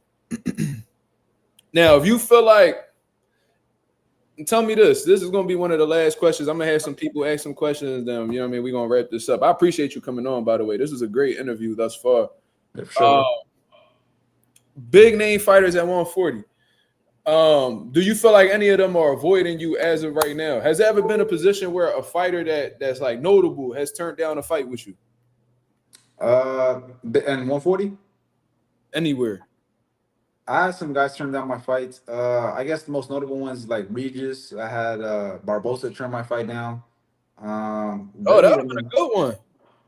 if you feel like, tell me this is going to be one of the last questions. I'm going to have some people ask some questions. Them, you know what I mean? We're going to wrap this up. I appreciate you coming on, by the way. This is a great interview thus far. Yeah, for sure. Big name fighters at 140. Do you feel like any of them are avoiding you as of right now? Has there ever been a position where a fighter that's like notable has turned down a fight with you? And 140? Anywhere. I had some guys turn down my fights. I guess the most notable ones like Regis. I had Barbosa turn my fight down. That would have been a good one.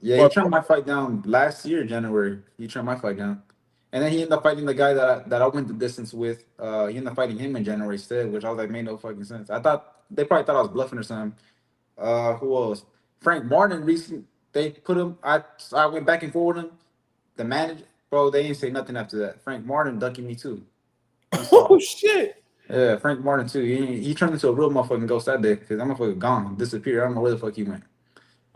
Yeah, he turned my fight down last year, January. He turned my fight down. And then he ended up fighting the guy that I went the distance with. He ended up fighting him in January instead, which I was like, made no fucking sense. I thought they probably thought I was bluffing or something. Who else? Frank Martin recently, they put him. I went back and forth with him. The manager, bro, they didn't say nothing after that. Frank Martin ducking me too. Oh shit. Yeah, Frank Martin too. He turned into a real motherfucking ghost that day because that motherfucker gone, disappeared. I don't know where the fuck he went.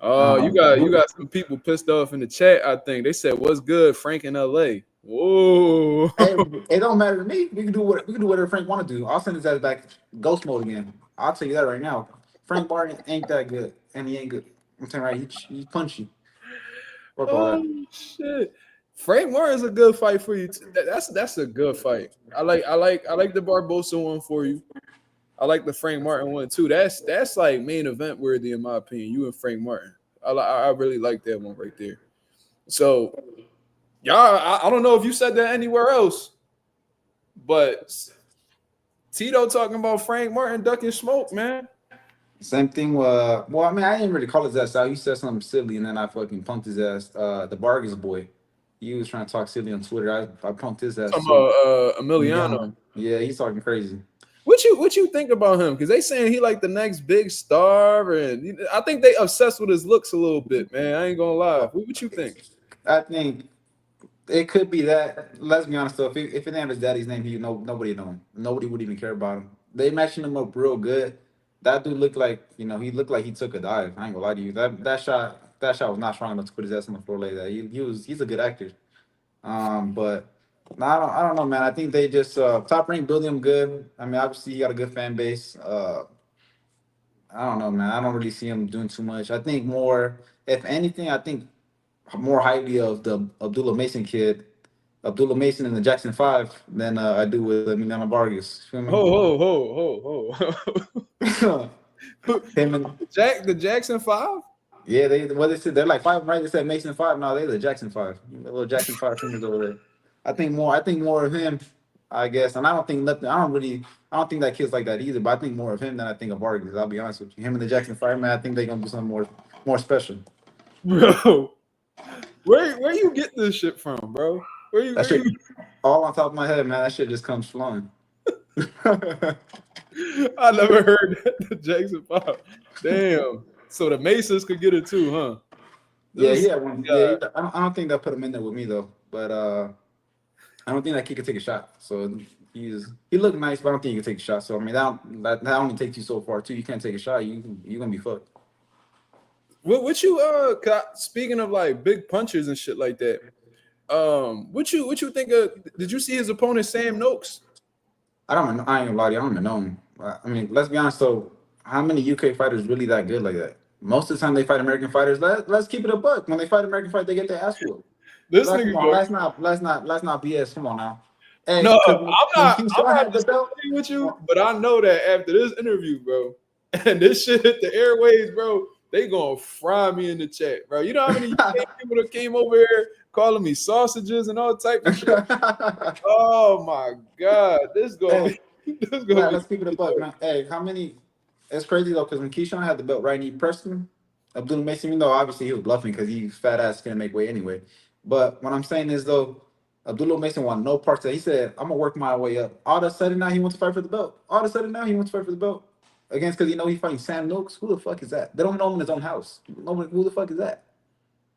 You got some people pissed off in the chat. I think they said, "What's good, Frank in L.A." Whoa! Hey, it don't matter to me. We can do whatever Frank want to do. I'll send his ass back ghost mode again. I'll tell you that right now. Frank Martin ain't that good, and he ain't good. I'm telling you right, he punchy. Oh shit! Frank Martin's a good fight for you. That's a good fight. I like the Barbosa one for you. I like the Frank Martin one too. That's like main event worthy in my opinion. You and Frank Martin. I really like that one right there. So. Y'all, I don't know if you said that anywhere else, but Tito talking about Frank Martin ducking smoke, man. Same thing. Well, I mean, I didn't really call his ass out. He said something silly, and then I fucking punked his ass. The Vargas boy, he was trying to talk silly on Twitter. I punked his ass. Emiliano. Yeah, he's talking crazy. What you think about him? Because they saying he like the next big star, and I think they obsessed with his looks a little bit, man. I ain't gonna lie. What you think? I think. It could be that. Let's be honest though. If it didn't have his daddy's name, nobody know him. Nobody would even care about him. They matching him up real good. That dude looked like he looked like he took a dive. I ain't gonna lie to you. That shot was not strong enough to put his ass on the floor like that. He's a good actor. But no, I don't know, man. I think they just Top Rank building him good. I mean, obviously he got a good fan base. I don't know, man. I don't really see him doing too much. I think more, if anything, I think more highly of the Abdullah Mason kid, Abdullah Mason in the Jackson Five, than I do with Emiliano Vargas. Feel me? Ho. Him and The Jackson Five. yeah, they said they're like five, right? They said Mason Five. No, they're the Jackson Five. The little Jackson Five fingers over there. I think more of him, I guess. And I don't think nothing. I don't think that kid's like that either. But I think more of him than I think of Vargas. I'll be honest with you. Him and the Jackson Five, man. I think they're gonna do something more special. Bro, where you get this shit from, bro? That shit, all on top of my head, man. That shit just comes flowing. I never heard that, the Jackson Five. Damn. So the Masons could get it too, huh? Yeah. I don't think they'll put him in there with me though. But I don't think that kid could take a shot. So he looked nice, but I don't think he could take a shot. So I mean that only takes you so far too. You can't take a shot. You're gonna be fucked. What you speaking of like big punches and shit like that? What you think of? Did you see his opponent Sam Nooks? I ain't gonna lie to you. I don't even know him. I mean, let's be honest though. How many UK fighters really that good like that? Most of the time they fight American fighters. Let's keep it a buck. When they fight American fight, they get their ass whooped. Let's not BS. Come on now. Hey, no, I'm not disagreeing with you, but I know that after this interview, bro, and this shit hit the airways, bro, they gonna fry me in the chat, bro. You know how many UK people that came over here calling me sausages and all type of shit? Oh my god, this gonna let's keep it a buck, man. Hey, how many? It's crazy though, because when Keyshawn had the belt, right, and he pressed him, Abdullah Mason, even though obviously he was bluffing because he's fat ass couldn't make weight anyway. But what I'm saying is though, Abdullah Mason wanted no parts of that. He said, I'm gonna work my way up. All of a sudden now he wants to fight for the belt. Against, because he's fighting Sam Nooks. Who the fuck is that? They don't know him in his own house. Who the fuck is that?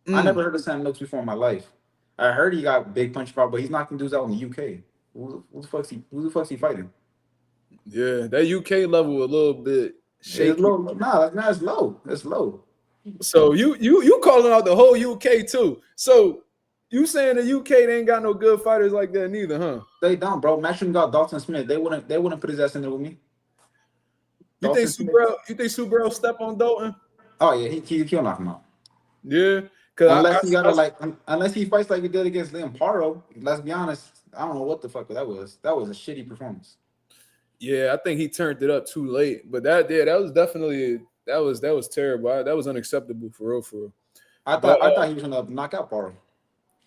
I never heard of Sam Nooks before in my life. I heard he got big punch power, but he's knocking dudes out in the UK. Who the fuck's he fighting? Yeah, that UK level a little bit shaky. It's low. Nah, it's low. It's low. So you calling out the whole UK too. So you saying the UK they ain't got no good fighters like that neither, huh? They don't, bro. Matchroom got Dalton Smith. They wouldn't put his ass in there with me. You think Subriel step on Dalton? Oh yeah, he'll knock him out. Yeah. Unless he fights like he did against Liam Paro, let's be honest, I don't know what the fuck that was. That was a shitty performance. Yeah, I think he turned it up too late. But that was definitely that was terrible. That was unacceptable for real. I thought he was gonna knock out Paro.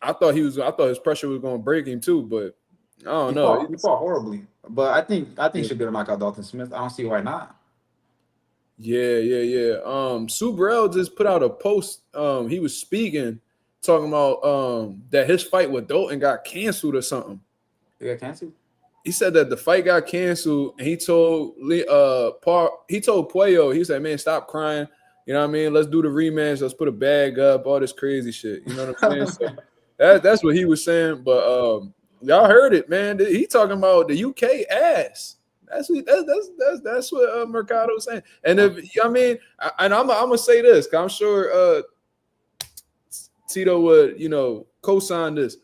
I thought his pressure was gonna break him too, but I don't know. He fought horribly. But I think he should be able to knock out Dalton Smith. I don't see why not. Yeah. Subriel just put out a post. He was speaking, talking about that his fight with Dalton got canceled or something. It got canceled? He said that the fight got canceled, and he told Puyo, he said, man, stop crying. You know what I mean? Let's do the rematch. Let's put a bag up, all this crazy shit. You know what I'm saying? So that's what he was saying. But y'all heard it, man. He talking about the UK ass. That's what Mercado was saying. And I'm gonna say this, because I'm sure Tito would, co-sign this.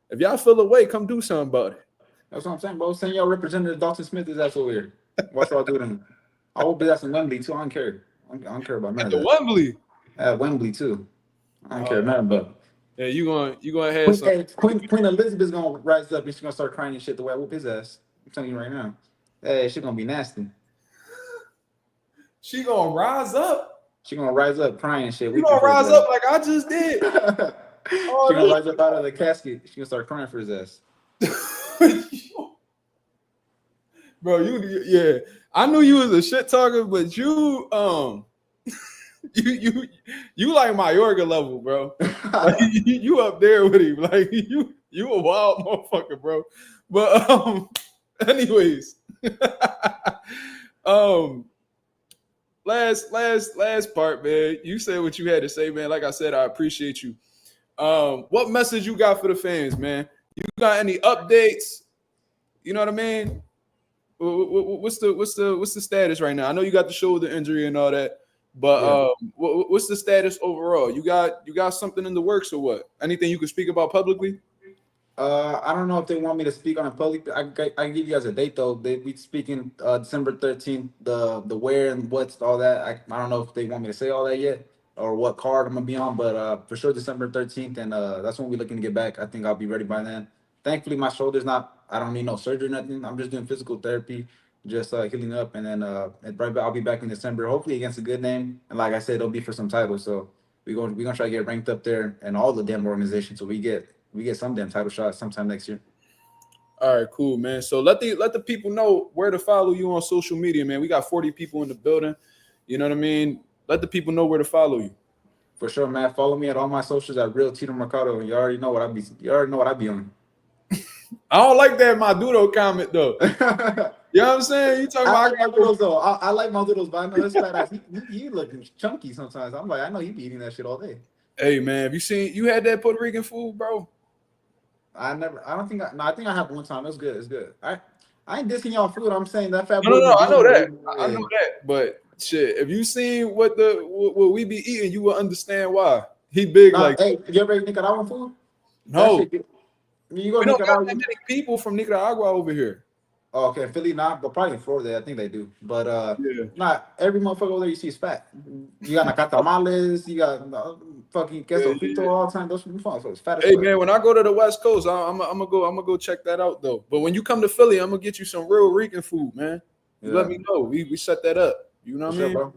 If y'all feel away, come do something about it. That's what I'm saying, bro. Send your representative Dalton Smith is that so weird. What's y'all doing? I hope that's in Wembley too. I don't care. I don't care about none of that. Wembley. At Wembley too. I don't care nothing about. Yeah, you gonna have some. Queen Elizabeth's gonna rise up and she's gonna start crying and shit the way I whoop his ass. I'm telling you right now. Hey, she's gonna be nasty. She gonna rise up. She gonna rise up crying and shit. You gonna rise up like I just did. She gonna rise up out of the casket. She gonna start crying for his ass. Bro, I knew you was a shit talker, but you like Mayorga level, bro. Like, you up there with him, like you a wild motherfucker, bro. But anyways, last part, man. You said what you had to say, man. Like I said, I appreciate you. What message you got for the fans, man? You got any updates? You know what I mean? What's the status right now? I know you got the shoulder injury and all that, but what's the status overall? You got something in the works or what? Anything you can speak about publicly? I don't know if they want me to speak on a public. I give you guys a date though. They be speaking December 13th. The where and what's all that. I don't know if they want me to say all that yet or what card I'm gonna be on, but for sure December 13th, and that's when we're looking to get back. I think I'll be ready by then. Thankfully, my shoulder's not. I don't need no surgery or nothing. I'm just doing physical therapy, just healing up, and then right back, I'll be back in December. Hopefully against a good name, and like I said, it'll be for some titles. So we're gonna try to get ranked up there and all the damn organizations, so we get some damn title shots sometime next year. All right, cool, man. So let the people know where to follow you on social media, man. We got 40 people in the building. You know what I mean? Let the people know where to follow you. For sure, man. Follow me at all my socials at Real Tito Mercado. You already know what I be. You already know what I be on. I don't like that Maduro comment though. You know what I'm saying? You talking I about like Maduro's though. I like Maduro's, but I know it's badass. He looking chunky sometimes. I'm like, I know he be eating that shit all day. Hey man, have you had that Puerto Rican food, bro? I don't think I think I have one time. It's good. It's good. I ain't dissing y'all food. I'm saying that fat boy. No, I know that. Yeah. I know that. But shit, if you seen what we be eating, you will understand why. He big like. Hey, you ever eat Nicaraguan food? No. You go we to don't got Nicaragua. that many people from Nicaragua over here. Oh, okay, Philly not, but probably in Florida, I think they do. But Yeah. not every motherfucker over there you see is fat. You got nacatamales, you got fucking queso frito all the time. Those motherfuckers fat as Hey fuck. man, when I go to the West Coast, I'm gonna go check that out though. But when you come to Philly, I'm gonna get you some real Rican food, man. You let me know. We set that up. You know what I mean? Bro.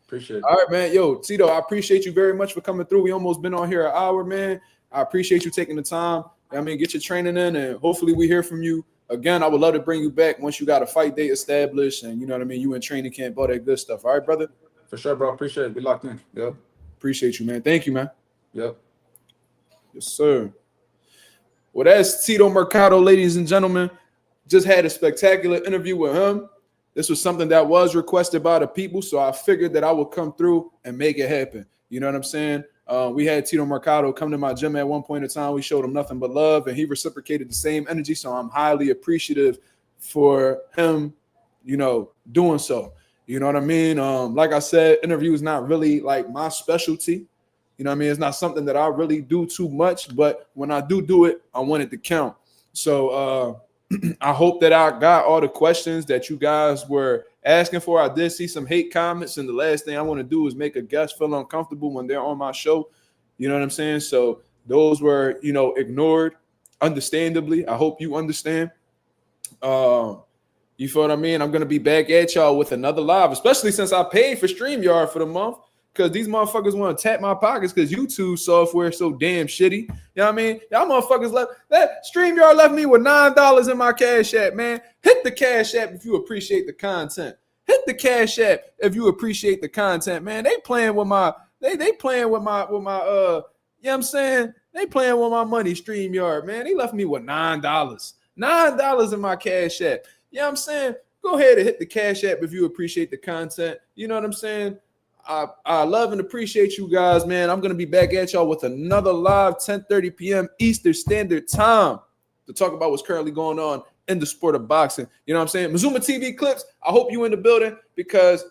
Appreciate it. All right, man. Yo, Tito, I appreciate you very much for coming through. We almost been on here an hour, man. I appreciate you taking the time. I mean, get your training in, and hopefully we hear from you again. I would love to bring you back once you got a fight date established, and you know what I mean. You in training camp, all that good stuff. All right, brother. For sure, bro. Appreciate it. We locked in. Yep. Appreciate you, man. Thank you, man. Yep. Yes, sir. Well, that's Tito Mercado, ladies and gentlemen. Just had a spectacular interview with him. This was something that was requested by the people, so I figured that I would come through and make it happen. You know what I'm saying? We had Tito Mercado come to my gym at one point in time. We showed him nothing but love, and he reciprocated the same energy. So I'm highly appreciative for him, you know, doing so. You know what I mean? Like I said, interview is not really like my specialty. You know what I mean? It's not something that I really do too much, but when I do it, I want it to count. So I hope that I got all the questions that you guys were asking for. I did see some hate comments, and the last thing I want to do is make a guest feel uncomfortable when they're on my show. You know what I'm saying? So those were, you know, ignored, understandably. I hope you understand. You feel what I mean? I'm going to be back at y'all with another live, especially since I paid for StreamYard for the month. Because these motherfuckers want to tap my pockets because YouTube software is so damn shitty. You know what I mean? Y'all motherfuckers left that StreamYard left me with $9 in my Cash App, man. Hit the Cash App if you appreciate the content. Hit the Cash App if you appreciate the content, man. They playing with my they playing with my you know what I'm saying? They playing with my money, StreamYard, man. They left me with $9. $9 in my Cash App. You know what I'm saying? Go ahead and hit the Cash App if you appreciate the content. You know what I'm saying? I love and appreciate you guys, man. I'm going to be back at y'all with another live 10:30 p.m. Eastern Standard Time to talk about what's currently going on in the sport of boxing. You know what I'm saying? Mazuma TV clips, I hope you in the building because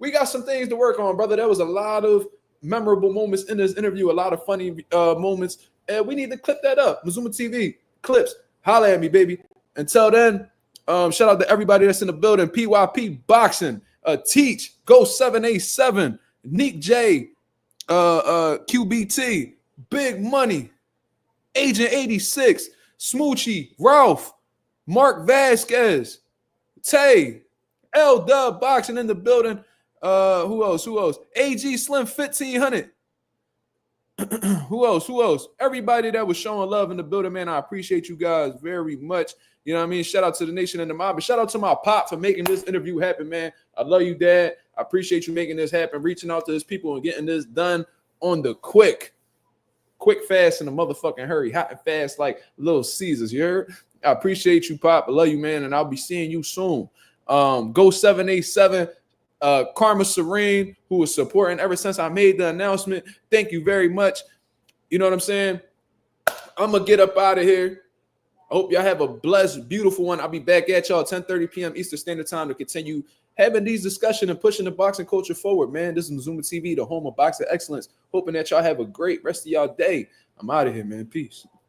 we got some things to work on, brother. There was a lot of memorable moments in this interview, a lot of funny moments, and we need to clip that up. Mazuma TV clips, holla at me, baby. Until then, shout out to everybody that's in the building. PYP Boxing. Teach, Go 787, Neek J, QBT, Big Money, Agent 86, Smoochie, Ralph, Mark Vasquez, Tay, L Dub Boxing in the building. Who else? AG Slim 1500. Who else? Everybody that was showing love in the building, man. I appreciate you guys very much. You know what I mean? Shout out to the nation and the mob. But shout out to my pop for making this interview happen, man. I love you, Dad. I appreciate you making this happen, reaching out to these people and getting this done on the quick, fast, in a motherfucking hurry. Hot and fast like Little Caesars, you heard? I appreciate you, Pop. I love you, man, and I'll be seeing you soon. Go 787, Karma Serene, who was supporting ever since I made the announcement. Thank you very much. You know what I'm saying? I'm going to get up out of here. I hope y'all have a blessed, beautiful one. I'll be back at y'all 10:30 p.m. Eastern Standard Time to continue having these discussions and pushing the boxing culture forward, man. This is Mazuma TV, the home of boxing excellence. Hoping that y'all have a great rest of y'all day. I'm out of here, man. Peace.